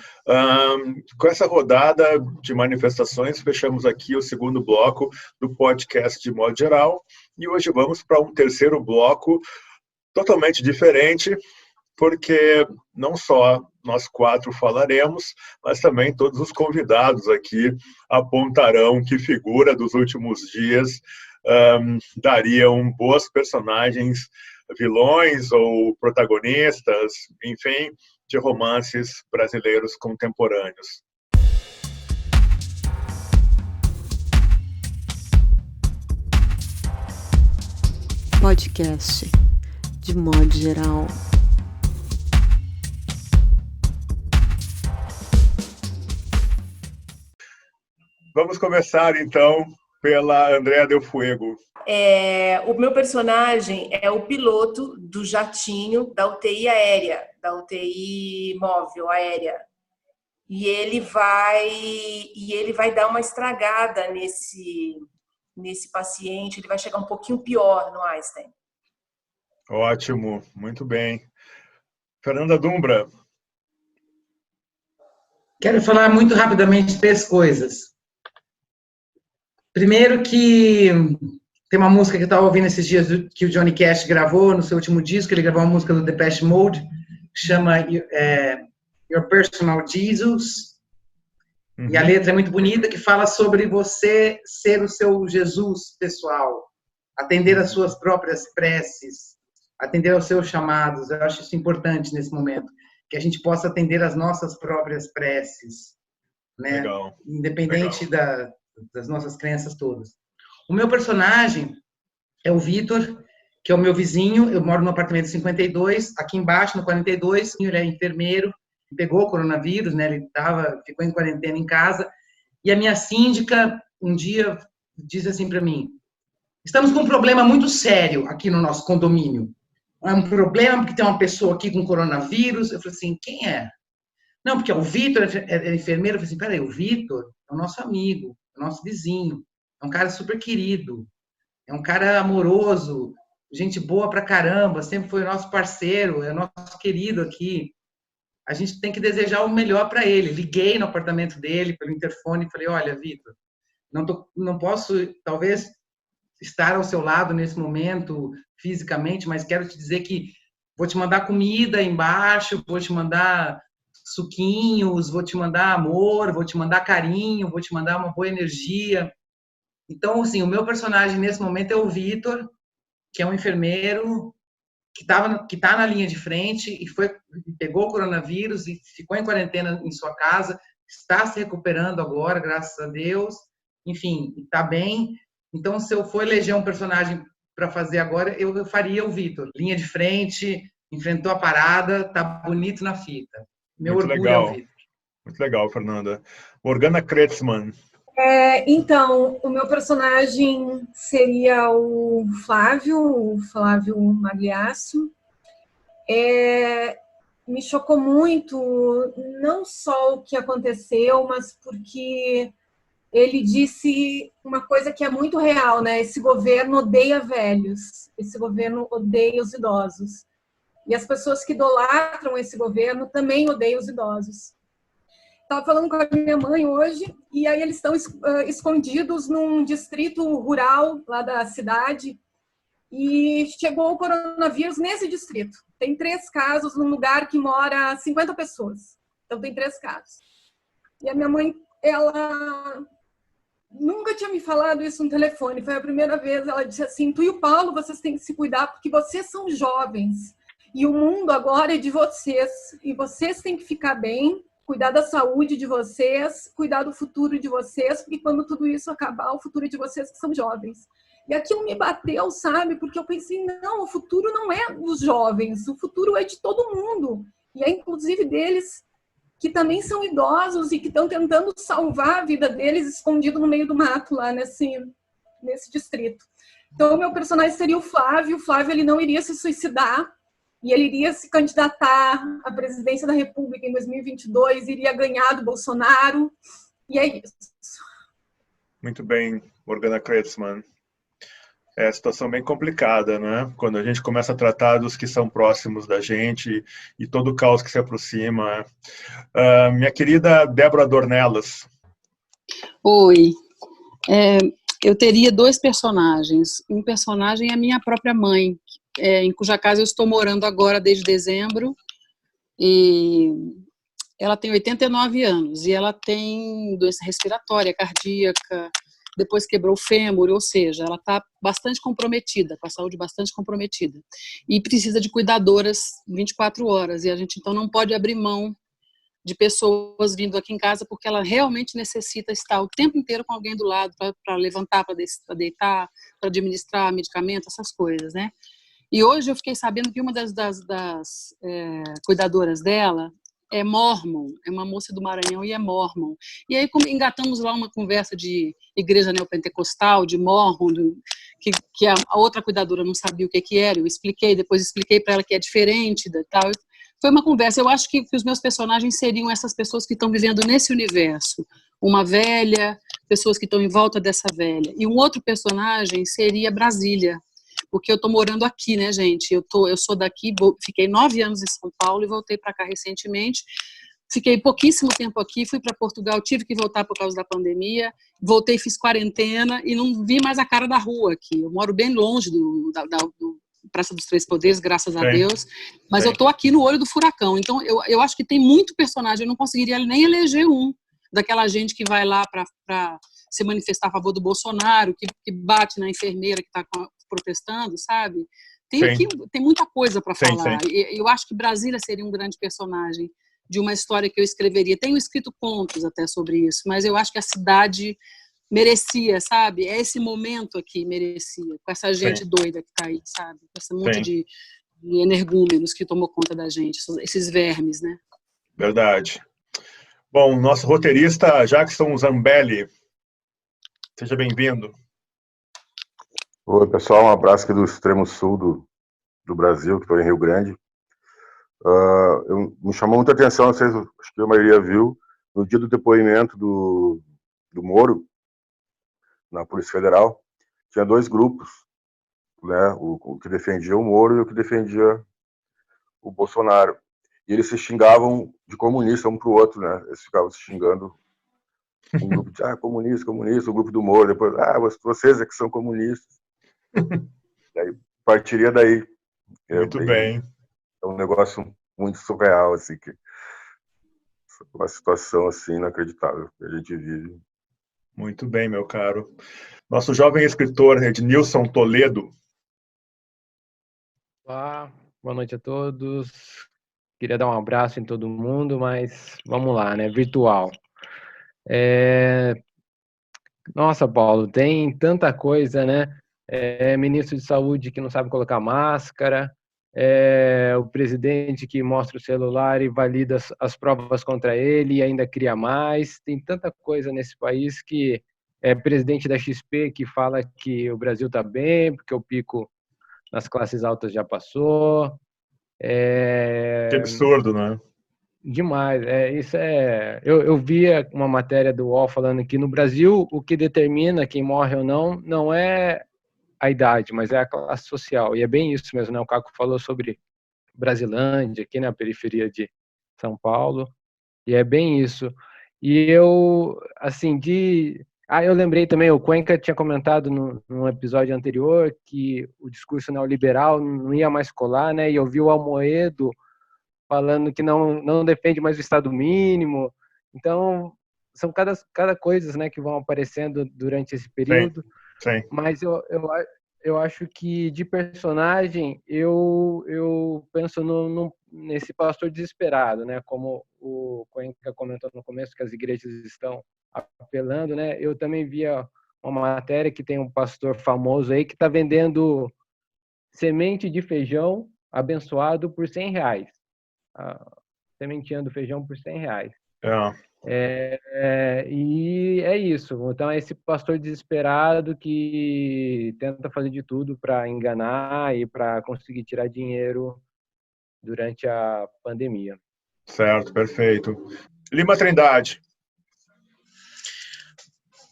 com essa rodada de manifestações, fechamos aqui o segundo bloco do podcast de modo geral, e hoje vamos para um terceiro bloco totalmente diferente, porque não só nós quatro falaremos, mas também todos os convidados aqui apontarão que figura dos últimos dias dariam boas personagens, vilões ou protagonistas, enfim, de romances brasileiros contemporâneos. Podcast de modo geral. Vamos começar então pela Andrea Del Fuego. O meu personagem é o piloto do jatinho da UTI aérea, da UTI móvel aérea. E ele vai dar uma estragada nesse paciente, ele vai chegar um pouquinho pior no Einstein. Ótimo, muito bem. Fernanda Dumbra. Quero falar muito rapidamente 3 coisas. Primeiro que tem uma música que eu estava ouvindo esses dias que o Johnny Cash gravou no seu último disco. Ele gravou uma música do Depeche Mode que chama Your Personal Jesus. E a letra é muito bonita, que fala sobre você ser o seu Jesus pessoal, atender às suas próprias preces, atender aos seus chamados. Eu acho isso importante nesse momento, que a gente possa atender às nossas próprias preces, né? Legal. Independente das nossas crenças todas. O meu personagem é o Vitor, que é o meu vizinho. Eu moro no apartamento 52, aqui embaixo, no 42. Ele é enfermeiro, pegou o coronavírus, né? Ele ficou em quarentena em casa. E a minha síndica, um dia, disse assim para mim: estamos com um problema muito sério aqui no nosso condomínio. É um problema porque tem uma pessoa aqui com coronavírus. Eu falei assim: quem é? Não, porque o Vitor é enfermeiro. Eu falei assim: peraí, o Vitor é o nosso amigo, é o nosso vizinho, é um cara super querido, é um cara amoroso, gente boa pra caramba, sempre foi o nosso parceiro, é o nosso querido aqui. A gente tem que desejar o melhor para ele. Liguei no apartamento dele pelo interfone e falei: olha, Vitor, não posso, talvez, estar ao seu lado nesse momento fisicamente, mas quero te dizer que vou te mandar comida embaixo, vou te mandar suquinhos, vou te mandar amor, vou te mandar carinho, vou te mandar uma boa energia. Então, assim, o meu personagem nesse momento é o Vitor, que é um enfermeiro que tá na linha de frente e pegou o coronavírus e ficou em quarentena em sua casa, está se recuperando agora, graças a Deus. Enfim, está bem. Então, se eu for eleger um personagem para fazer agora, eu faria o Vitor. Linha de frente, enfrentou a parada, tá bonito na fita. Meu Muito orgulho legal. é o Vitor. Muito legal, Fernanda. Morgana Kretzmann. Então, o meu personagem seria o Flávio Magliasso. Me chocou muito, não só o que aconteceu, mas porque ele disse uma coisa que é muito real, né? Esse governo odeia velhos, esse governo odeia os idosos. E as pessoas que idolatram esse governo também odeiam os idosos. Estava falando com a minha mãe hoje, e aí eles estão escondidos num distrito rural lá da cidade, e chegou o coronavírus nesse distrito. Tem 3 casos num lugar que mora 50 pessoas. Então tem 3 casos. E a minha mãe, ela nunca tinha me falado isso no telefone. Foi a primeira vez. Ela disse assim: tu e o Paulo, vocês têm que se cuidar porque vocês são jovens. E o mundo agora é de vocês. E vocês têm que ficar bem, cuidar da saúde de vocês, cuidar do futuro de vocês, porque quando tudo isso acabar, o futuro é de vocês que são jovens. E aquilo me bateu, sabe? Porque eu pensei: não, o futuro não é dos jovens, o futuro é de todo mundo. E é inclusive deles que também são idosos e que estão tentando salvar a vida deles escondido no meio do mato lá nesse distrito. Então, o meu personagem seria o Flávio. O Flávio, ele não iria se suicidar e ele iria se candidatar à presidência da República em 2022, iria ganhar do Bolsonaro, e é isso. Muito bem, Morgana Kretzmann. É situação bem complicada, né? Quando a gente começa a tratar dos que são próximos da gente e todo o caos que se aproxima. Minha querida Débora Dornelas. Oi. Eu teria 2 personagens. Um personagem é a minha própria mãe, em cuja casa eu estou morando agora desde dezembro. E ela tem 89 anos e ela tem doença respiratória, cardíaca, depois quebrou o fêmur, ou seja, ela está bastante comprometida, com a saúde bastante comprometida. E precisa de cuidadoras 24 horas, e a gente então não pode abrir mão de pessoas vindo aqui em casa, porque ela realmente necessita estar o tempo inteiro com alguém do lado, para levantar, para deitar, para administrar medicamento, essas coisas, né? E hoje eu fiquei sabendo que uma das cuidadoras dela é mormon, é uma moça do Maranhão e é mormon. E aí engatamos lá uma conversa de igreja neopentecostal, de mormon, que a outra cuidadora não sabia o que era, eu expliquei, depois expliquei para ela que é diferente, tal. Foi uma conversa. Eu acho que os meus personagens seriam essas pessoas que estão vivendo nesse universo. Uma velha, pessoas que estão em volta dessa velha. E um outro personagem seria Brasília, porque eu estou morando aqui, né, gente? Eu sou daqui, fiquei 9 anos em São Paulo e voltei para cá recentemente, Fiquei pouquíssimo tempo aqui, fui para Portugal, tive que voltar por causa da pandemia, voltei, fiz quarentena e não vi mais a cara da rua aqui. Eu moro bem longe do Praça dos Três Poderes, graças a Deus, mas eu estou aqui no olho do furacão. Então, eu acho que tem muito personagem, eu não conseguiria nem eleger um daquela gente que vai lá para se manifestar a favor do Bolsonaro, que bate na enfermeira que está protestando, sabe? Tem muita coisa para falar. Eu acho que Brasília seria um grande personagem de uma história que eu escreveria. Tenho escrito contos até sobre isso, mas eu acho que a cidade merecia, sabe? Esse momento aqui merecia, com essa gente doida que está aí, sabe? Com esse monte de energúmenos que tomou conta da gente, esses vermes, né? Verdade. Bom, nosso roteirista Jackson Zambelli, seja bem-vindo. Oi, pessoal, um abraço aqui do extremo sul do Brasil, que estou em Rio Grande. Me chamou muita atenção, não sei, acho que a maioria viu, no dia do depoimento do Moro, na Polícia Federal, tinha dois grupos, né, o que defendia o Moro e o que defendia o Bolsonaro. E eles se xingavam de comunista um para o outro, né? Eles ficavam se xingando. Um grupo de comunista, comunista, o grupo do Moro, depois, vocês é que são comunistas. Daí, partiria daí. Muito bem. É um negócio muito surreal, assim, que uma situação assim inacreditável que a gente vive. Muito bem, meu caro. Nosso jovem escritor Ednilson Toledo. Olá, boa noite a todos. Queria dar um abraço em todo mundo, mas vamos lá, né? Virtual. Nossa, Paulo, tem tanta coisa, né? Ministro de Saúde que não sabe colocar máscara, o presidente que mostra o celular e valida as provas contra ele e ainda cria mais. Tem tanta coisa nesse país que presidente da XP que fala que o Brasil está bem, porque o pico nas classes altas já passou. Que absurdo, né? Demais. Eu via uma matéria do UOL falando que no Brasil o que determina quem morre ou não é a idade, mas é a classe social. E é bem isso mesmo, né? O Caco falou sobre Brasilândia, aqui na periferia de São Paulo, e é bem isso. E eu, assim, eu lembrei também, o Cuenca tinha comentado num episódio anterior que o discurso neoliberal não ia mais colar, né? E eu vi o Almoedo falando que não defende mais o Estado mínimo. Então, são cada coisas, né, que vão aparecendo durante esse período. Sim. Mas eu acho que de personagem eu penso nesse pastor desesperado, né? Como o Cuenca comentou no começo, que as igrejas estão apelando, né? Eu também via uma matéria que tem um pastor famoso aí que está vendendo semente de feijão abençoado por R$100. Sementinha do feijão por R$100. E é isso. Então, é esse pastor desesperado que tenta fazer de tudo para enganar e para conseguir tirar dinheiro durante a pandemia. Certo, perfeito. Lima Trindade.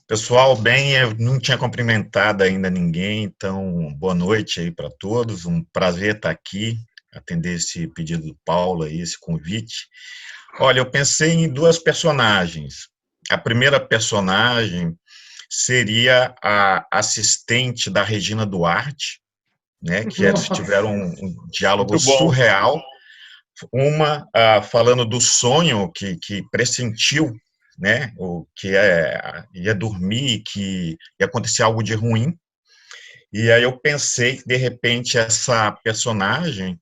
Pessoal, bem, eu não tinha cumprimentado ainda ninguém, então boa noite aí para todos. Um prazer estar aqui, atender esse pedido do Paulo aí, esse convite. Olha, eu pensei em duas personagens. A primeira personagem seria a assistente da Regina Duarte, né, que eles tiveram um diálogo surreal. Uma falando do sonho que pressentiu, né, o que ia dormir, que ia acontecer algo de ruim. E aí eu pensei que, de repente, essa personagem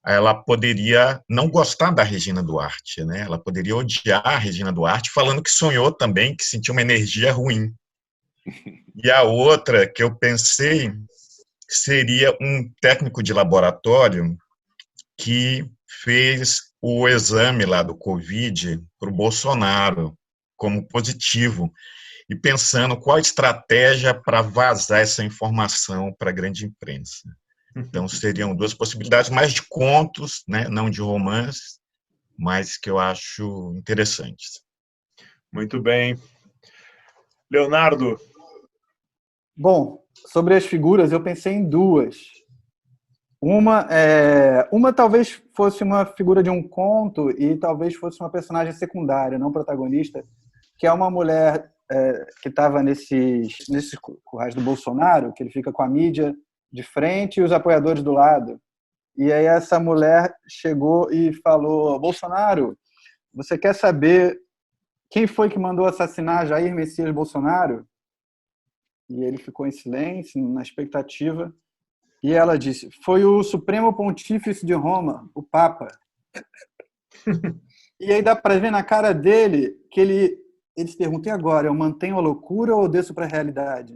ela poderia não gostar da Regina Duarte, né? Ela poderia odiar a Regina Duarte, falando que sonhou também, que sentiu uma energia ruim. E a outra que eu pensei seria um técnico de laboratório que fez o exame lá do Covid para o Bolsonaro como positivo e pensando qual a estratégia para vazar essa informação para a grande imprensa. Então, seriam duas possibilidades, mais de contos, né, não de romance, mas que eu acho interessantes. Muito bem. Leonardo. Bom, sobre as figuras, eu pensei em duas. Uma talvez fosse uma figura de um conto e talvez fosse uma personagem secundária, não protagonista, que é uma mulher que estava nesses currais do Bolsonaro, que ele fica com a mídia de frente e os apoiadores do lado. E aí essa mulher chegou e falou: Bolsonaro, você quer saber quem foi que mandou assassinar Jair Messias Bolsonaro? E ele ficou em silêncio, na expectativa. E ela disse: foi o Supremo Pontífice de Roma, o Papa. E aí dá para ver na cara dele que ele se pergunta: e agora, eu mantenho a loucura ou desço para a realidade?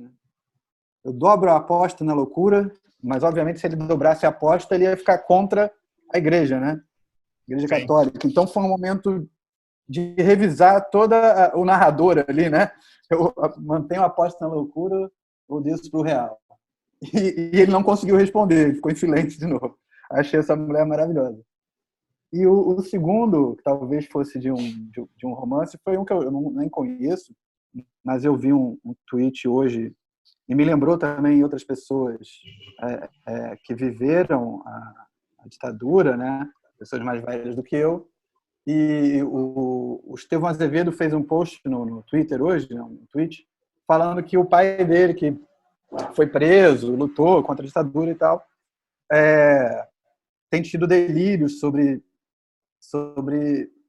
Eu dobro a aposta na loucura, mas obviamente se ele dobrasse a aposta, ele ia ficar contra a igreja, né? A igreja católica. Então foi um momento de revisar toda o narrador ali, né? Eu mantenho a aposta na loucura ou desço para o real? E ele não conseguiu responder, ele ficou em silêncio de novo. Achei essa mulher maravilhosa. E o segundo, que talvez fosse de um romance, foi um que eu nem conheço, mas eu vi um tweet hoje, e me lembrou também outras pessoas que viveram a ditadura, né? Pessoas mais velhas do que eu. E o Estevão Azevedo fez um post no Twitter hoje, um tweet, falando que o pai dele, que foi preso, lutou contra a ditadura e tal, tem tido delírios sobre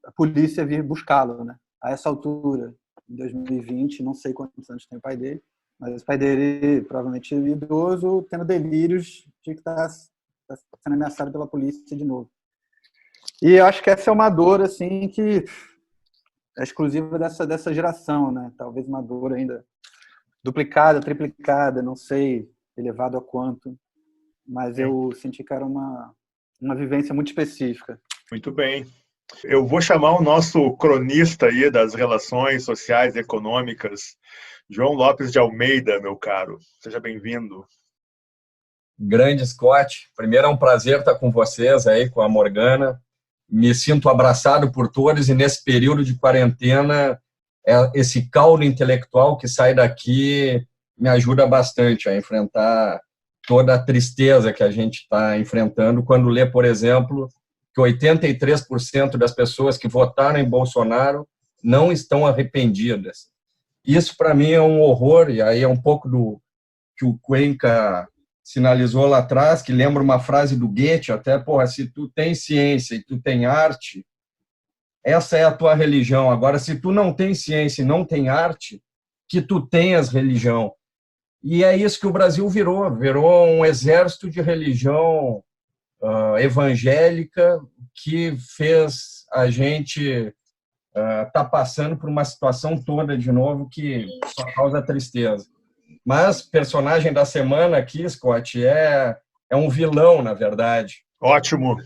a polícia vir buscá-lo, né? A essa altura, em 2020, não sei quantos anos tem o pai dele, mas o pai dele, provavelmente idoso, tendo delírios de que está sendo ameaçado pela polícia de novo. E eu acho que essa é uma dor assim que é exclusiva dessa geração, né? Talvez uma dor ainda duplicada, triplicada, não sei, elevado a quanto, mas eu senti que era uma vivência muito específica. Muito bem. Eu vou chamar o nosso cronista aí das relações sociais e econômicas, João Lopes de Almeida, meu caro. Seja bem-vindo. Grande Scott, primeiro é um prazer estar com vocês aí, com a Morgana. Me sinto abraçado por todos e nesse período de quarentena, esse caule intelectual que sai daqui me ajuda bastante a enfrentar toda a tristeza que a gente está enfrentando quando lê, por exemplo, que 83% das pessoas que votaram em Bolsonaro não estão arrependidas. Isso, para mim, é um horror, e aí é um pouco do que o Cuenca sinalizou lá atrás, que lembra uma frase do Goethe, até, porra, se tu tem ciência e tu tem arte, essa é a tua religião. Agora, se tu não tem ciência e não tem arte, que tu tenhas religião. E é isso que o Brasil virou um exército de religião evangélica que fez a gente tá passando por uma situação toda de novo que só causa tristeza. Mas personagem da semana aqui, Scott, é um vilão, na verdade. Ótimo.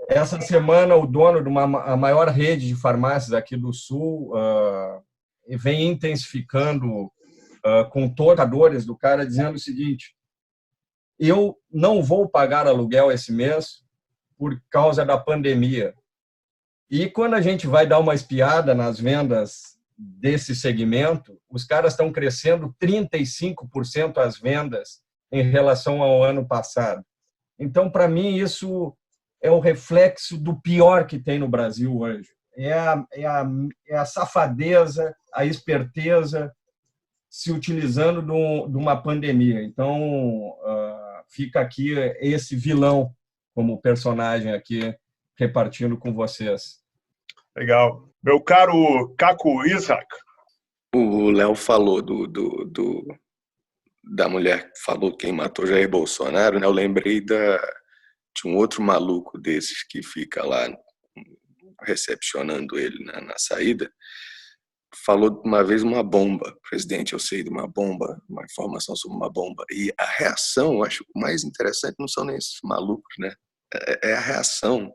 Essa semana, o dono de a maior rede de farmácias aqui do Sul vem intensificando com tocadores do cara, dizendo o seguinte: eu não vou pagar aluguel esse mês por causa da pandemia. E quando a gente vai dar uma espiada nas vendas desse segmento, os caras estão crescendo 35% as vendas em relação ao ano passado. Então, para mim, isso é o reflexo do pior que tem no Brasil hoje. É a safadeza, a esperteza se utilizando de uma pandemia. Então, fica aqui esse vilão como personagem aqui repartindo com vocês. Legal. Meu caro Caco Isaac. O Léo falou da mulher que falou quem matou Jair Bolsonaro, né? Eu lembrei de um outro maluco desses que fica lá recepcionando ele na saída. Falou uma vez uma bomba. Presidente, eu sei de uma bomba, uma informação sobre uma bomba. E a reação, eu acho mais interessante, não são nem esses malucos, né? É a reação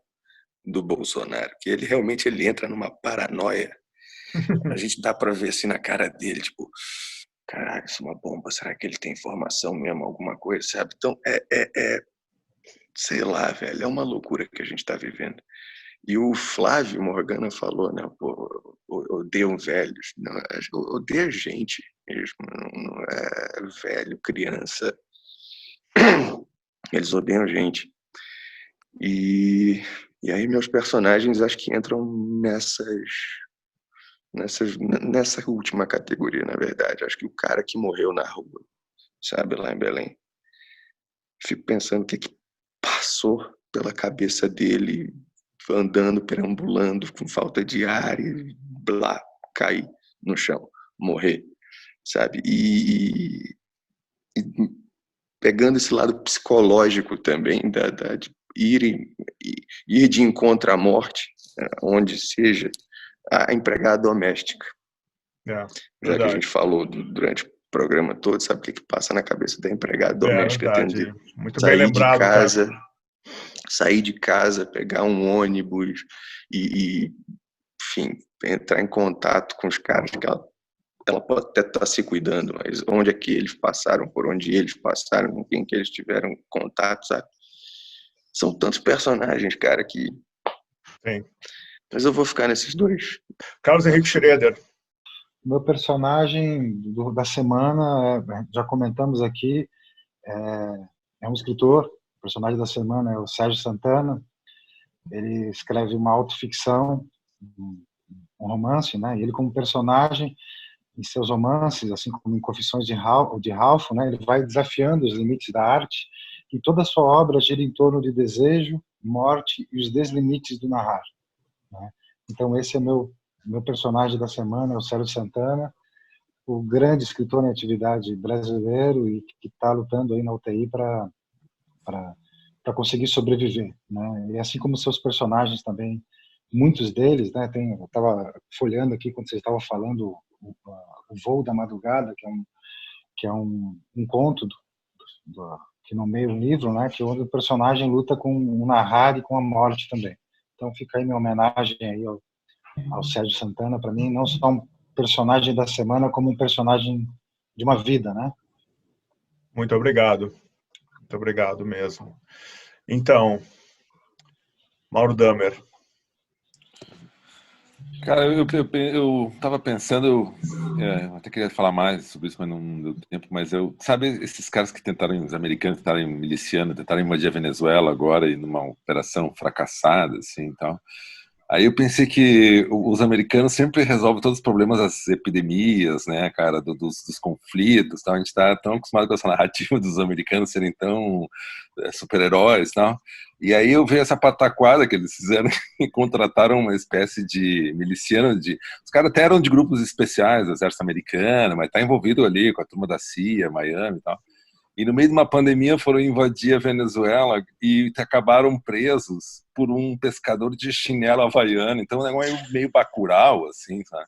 do Bolsonaro, que ele realmente entra numa paranoia. A gente dá para ver assim na cara dele, tipo, caraca, isso é uma bomba, será que ele tem informação mesmo, alguma coisa, sabe? Então, sei lá, velho, é uma loucura que a gente está vivendo. E o Flávio Morgana falou, né, pô, odeiam velhos. Não, odeia gente mesmo, não é velho, criança. Eles odeiam a gente. E aí meus personagens acho que entram nessa última categoria, na verdade. Acho que o cara que morreu na rua, sabe, lá em Belém. Fico pensando o que passou pela cabeça dele, andando, perambulando, com falta de ar e blá, cair no chão, morrer, sabe? E pegando esse lado psicológico também, de ir de encontro à morte, onde seja, a empregada doméstica. Já que a gente falou durante o programa todo, sabe o que passa na cabeça da empregada doméstica? Verdade. Muito bem lembrado, sair de casa, pegar um ônibus e enfim, entrar em contato com os caras que ela pode até estar se cuidando, mas onde é que eles passaram, por onde eles passaram, com quem que eles tiveram contato, sabe? São tantos personagens, cara, que... Sim. Mas eu vou ficar nesses dois. Carlos Henrique Schroeder. Meu personagem da semana, já comentamos aqui, é um escritor. O personagem da semana é o Sérgio Santana. Ele escreve uma autoficção, um romance, né? E ele, como personagem, em seus romances, assim como em Confissões de Ralph, né? Ele vai desafiando os limites da arte, e toda a sua obra gira em torno de desejo, morte e os deslimites do narrar, né? Então esse é meu personagem da semana, é o Sérgio Santana, o grande escritor em atividade brasileiro e que está lutando aí na UTI para conseguir sobreviver, né? E assim como seus personagens também, muitos deles, né? Eu estava folheando aqui quando vocês estavam falando o Voo da Madrugada, que é um conto que nomeia o livro, né? Que onde o personagem luta com o narrar e com a morte também. Então fica aí minha homenagem aí ao Sérgio Santana, para mim, não só um personagem da semana, como um personagem de uma vida, né? Muito obrigado mesmo. Então, Mauro Damer. Cara, eu tava pensando, eu até queria falar mais sobre isso, mas não deu tempo, mas sabe esses caras que os americanos tentaram miliciano, tentaram invadir a Venezuela agora e numa operação fracassada, assim, e tal. Aí eu pensei que os americanos sempre resolvem todos os problemas das epidemias, né, cara, dos conflitos, tal. A gente tá tão acostumado com essa narrativa dos americanos serem tão super-heróis, tal. E aí eu vi essa pataquada que eles fizeram e contrataram uma espécie de miliciano os caras até eram de grupos especiais do exército americano, mas tá envolvido ali com a turma da CIA, Miami e tal. E no meio de uma pandemia foram invadir a Venezuela e acabaram presos por um pescador de chinelo havaiano. Então, é um negócio meio Bacurau, assim, sabe?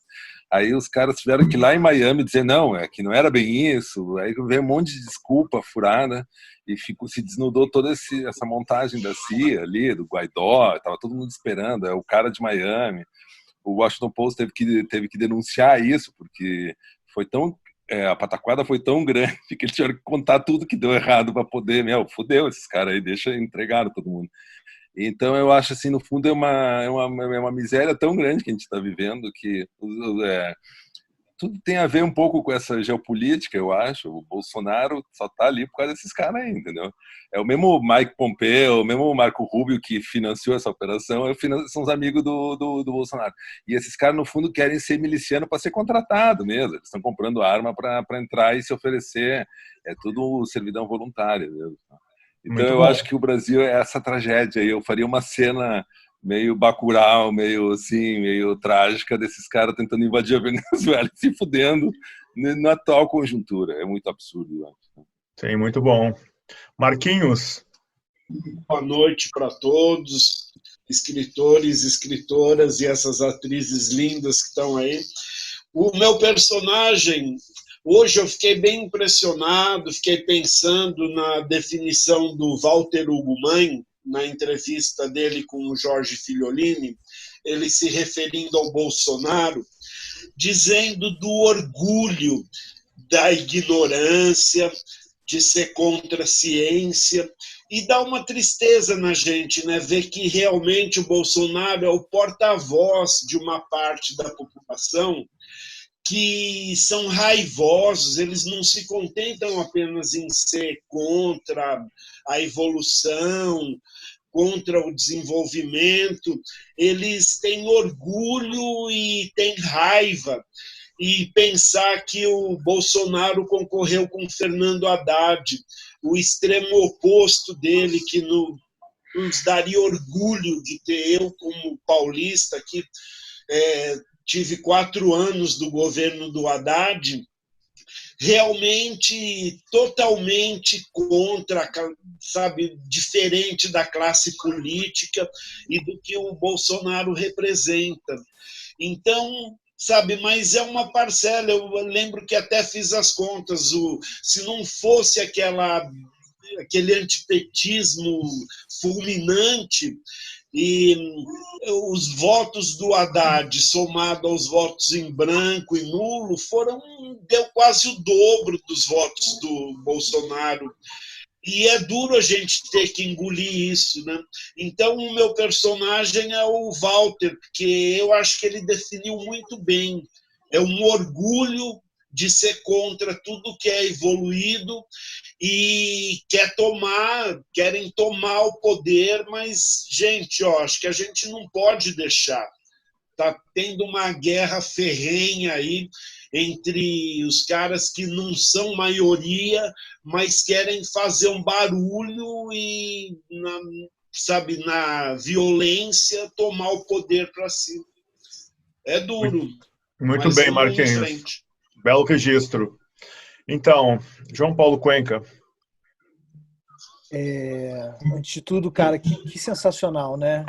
Aí os caras tiveram que ir lá em Miami dizer, não, que não era bem isso. Aí veio um monte de desculpa furada e se desnudou toda essa montagem da CIA ali, do Guaidó, estava todo mundo esperando, é o cara de Miami. O Washington Post teve que denunciar isso, porque foi tão... a pataquada foi tão grande que eles tiveram que contar tudo que deu errado para poder, fudeu esses caras aí, entregaram todo mundo. Então eu acho assim, no fundo é uma miséria tão grande que a gente está vivendo que tudo tem a ver um pouco com essa geopolítica, eu acho. O Bolsonaro só tá ali por causa desses caras aí, entendeu? É o mesmo Mike Pompeo, o mesmo Marco Rubio que financiou essa operação, são os amigos do Bolsonaro. E esses caras, no fundo, querem ser miliciano para ser contratado mesmo. Eles estão comprando arma para entrar e se oferecer. É tudo servidão voluntária mesmo. Então eu acho que o Brasil é essa tragédia. Eu faria uma cena meio Bacurau, meio assim, meio trágica desses caras tentando invadir a Venezuela e se fudendo na atual conjuntura. É muito absurdo, eu acho. Sim, muito bom. Marquinhos. Boa noite para todos, escritores, escritoras e essas atrizes lindas que estão aí. O meu personagem, hoje eu fiquei bem impressionado, fiquei pensando na definição do Walter Ugumãe, na entrevista dele com o Jorge Figliolini, ele se referindo ao Bolsonaro, dizendo do orgulho, da ignorância, de ser contra a ciência, e dá uma tristeza na gente, né? Ver que realmente o Bolsonaro é o porta-voz de uma parte da população que são raivosos, eles não se contentam apenas em ser contra a evolução, contra o desenvolvimento, eles têm orgulho e têm raiva. E pensar que o Bolsonaro concorreu com Fernando Haddad, o extremo oposto dele, que nos daria orgulho de ter eu, como paulista, que tive 4 anos do governo do Haddad, realmente totalmente contra, sabe, diferente da classe política e do que o Bolsonaro representa. Então, sabe, mas é uma parcela. Eu lembro que até fiz as contas, se não fosse aquele antipetismo fulminante, e os votos do Haddad somado aos votos em branco e nulo deu quase o dobro dos votos do Bolsonaro. E é duro a gente ter que engolir isso, né? Então, o meu personagem é o Walter, porque eu acho que ele definiu muito bem. É um orgulho de ser contra tudo que é evoluído e querem tomar o poder, mas, gente, acho que a gente não pode deixar. Está tendo uma guerra ferrenha aí entre os caras que não são maioria, mas querem fazer um barulho e, na violência, tomar o poder para si. É duro. Muito bem, Marquinhos. Belo registro. Então, João Paulo Cuenca. Antes de tudo, cara, que sensacional, né?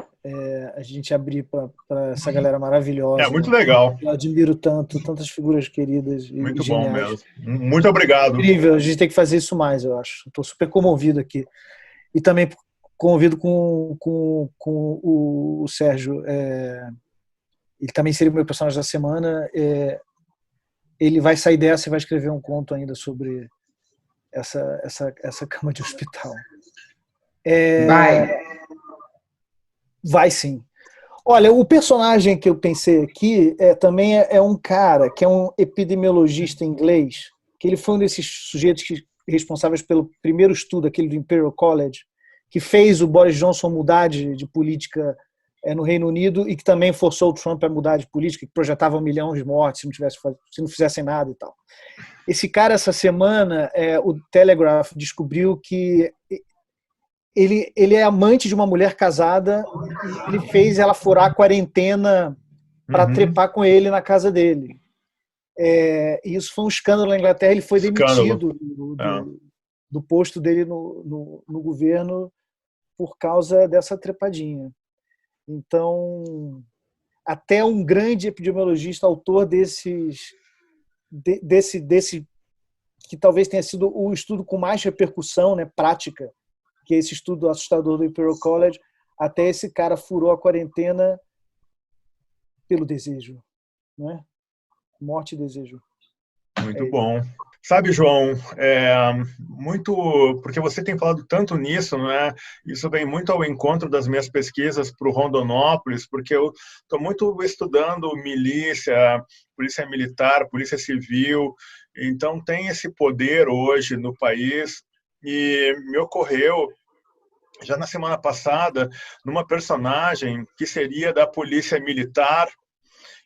A gente abrir para essa galera maravilhosa. É muito legal. Eu admiro tantas figuras queridas e muito geniais. Bom mesmo. Muito obrigado. Incrível, a gente tem que fazer isso mais, eu acho. Estou super comovido aqui. E também comovido com o Sérgio. Ele também seria o meu personagem da semana. Ele vai sair dessa e vai escrever um conto ainda sobre essa cama de hospital. Vai sim. Olha, o personagem que eu pensei aqui também é um cara que é um epidemiologista inglês, que ele foi um desses sujeitos responsáveis pelo primeiro estudo, aquele do Imperial College, que fez o Boris Johnson mudar de política no Reino Unido e que também forçou o Trump a mudar de política, que projetava 1 milhão de mortes se não fizessem nada e tal. Esse cara, essa semana, o Telegraph descobriu que ele é amante de uma mulher casada e ele fez ela furar a quarentena para trepar com ele na casa dele. E isso foi um escândalo na Inglaterra. Ele foi demitido do posto dele no governo por causa dessa trepadinha. Então, até um grande epidemiologista, autor desse que talvez tenha sido o estudo com mais repercussão, né, prática, que é esse estudo assustador do Imperial College, até esse cara furou a quarentena pelo desejo, né? Morte e desejo. Muito bom. Sabe, João, porque você tem falado tanto nisso, né? Isso vem muito ao encontro das minhas pesquisas para o Rondonópolis, porque eu estou muito estudando milícia, polícia militar, polícia civil, então tem esse poder hoje no país, e me ocorreu, já na semana passada, numa personagem que seria da polícia militar,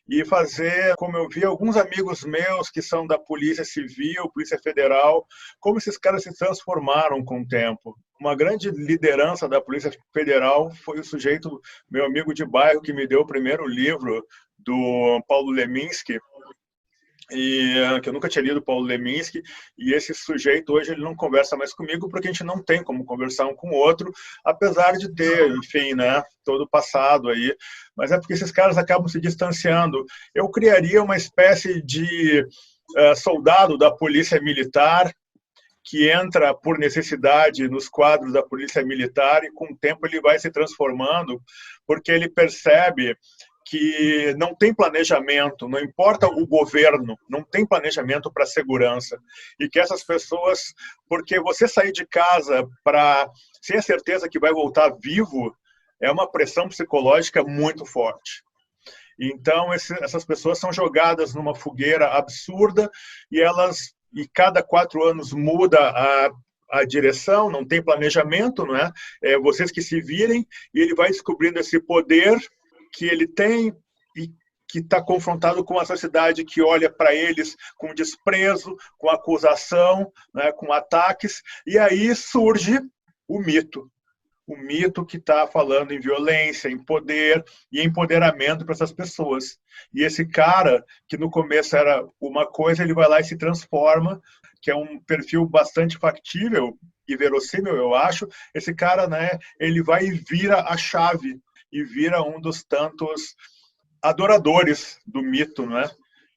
e fazer, como eu vi alguns amigos meus que são da Polícia Civil, Polícia Federal, como esses caras se transformaram com o tempo. Uma grande liderança da Polícia Federal foi o sujeito, meu amigo de bairro, que me deu o primeiro livro do Paulo Leminski, que eu nunca tinha lido Paulo Leminski, e esse sujeito hoje ele não conversa mais comigo porque a gente não tem como conversar um com o outro, apesar de ter, enfim, né, todo o passado aí, mas é porque esses caras acabam se distanciando. Eu criaria uma espécie de soldado da polícia militar que entra por necessidade nos quadros da polícia militar e com o tempo ele vai se transformando porque ele percebe que não tem planejamento, não importa o governo, não tem planejamento para a segurança. E que essas pessoas, porque você sair de casa sem a certeza que vai voltar vivo, é uma pressão psicológica muito forte. Então, essas pessoas são jogadas numa fogueira absurda e cada 4 anos muda a direção, não tem planejamento, não é? Vocês que se virem, e ele vai descobrindo esse poder que ele tem e que está confrontado com a sociedade que olha para eles com desprezo, com acusação, né, com ataques, e aí surge o mito que está falando em violência, em poder e empoderamento para essas pessoas. E esse cara, que no começo era uma coisa, ele vai lá e se transforma, que é um perfil bastante factível e verossímil, eu acho. Esse cara, né, ele vai e vira a chave, e vira um dos tantos adoradores do mito, né?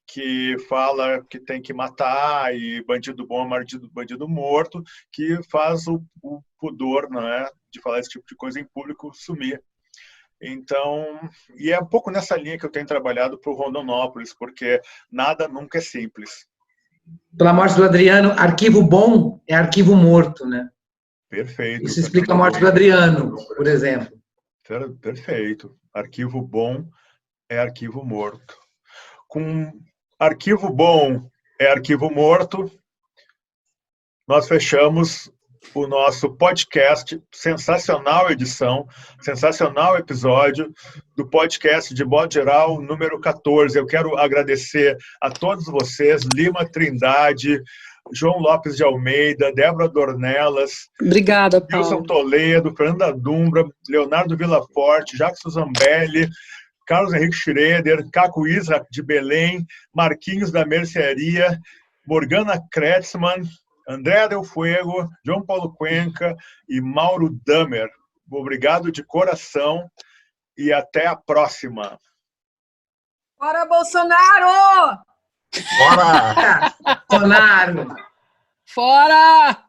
Que fala que tem que matar, e bandido bom é bandido morto, que faz o pudor, né, de falar esse tipo de coisa em público sumir. Então, e é um pouco nessa linha que eu tenho trabalhado para o Rondonópolis, porque nada nunca é simples. Pela morte do Adriano, arquivo bom é arquivo morto, né? Perfeito. Isso explica a morte do Adriano, por exemplo. Perfeito. Arquivo bom é arquivo morto. Com arquivo bom é arquivo morto, nós fechamos o nosso podcast, sensacional edição, sensacional episódio do podcast de modo geral, número 14. Eu quero agradecer a todos vocês, Lima Trindade, João Lopes de Almeida, Débora Dornelas, obrigada, Paulo. Wilson Toledo, Fernanda Dumbra, Leonardo Villaforte, Jackson Zambelli, Carlos Henrique Schroeder, Caco Isra de Belém, Marquinhos da Mercearia, Morgana Kretzmann, André Del Fuego, João Paulo Cuenca e Mauro Damer. Obrigado de coração e até a próxima. Fora Bolsonaro! Fora! Bolsonaro! Fora!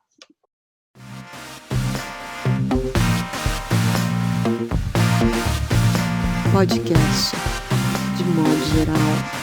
Podcast de modo geral.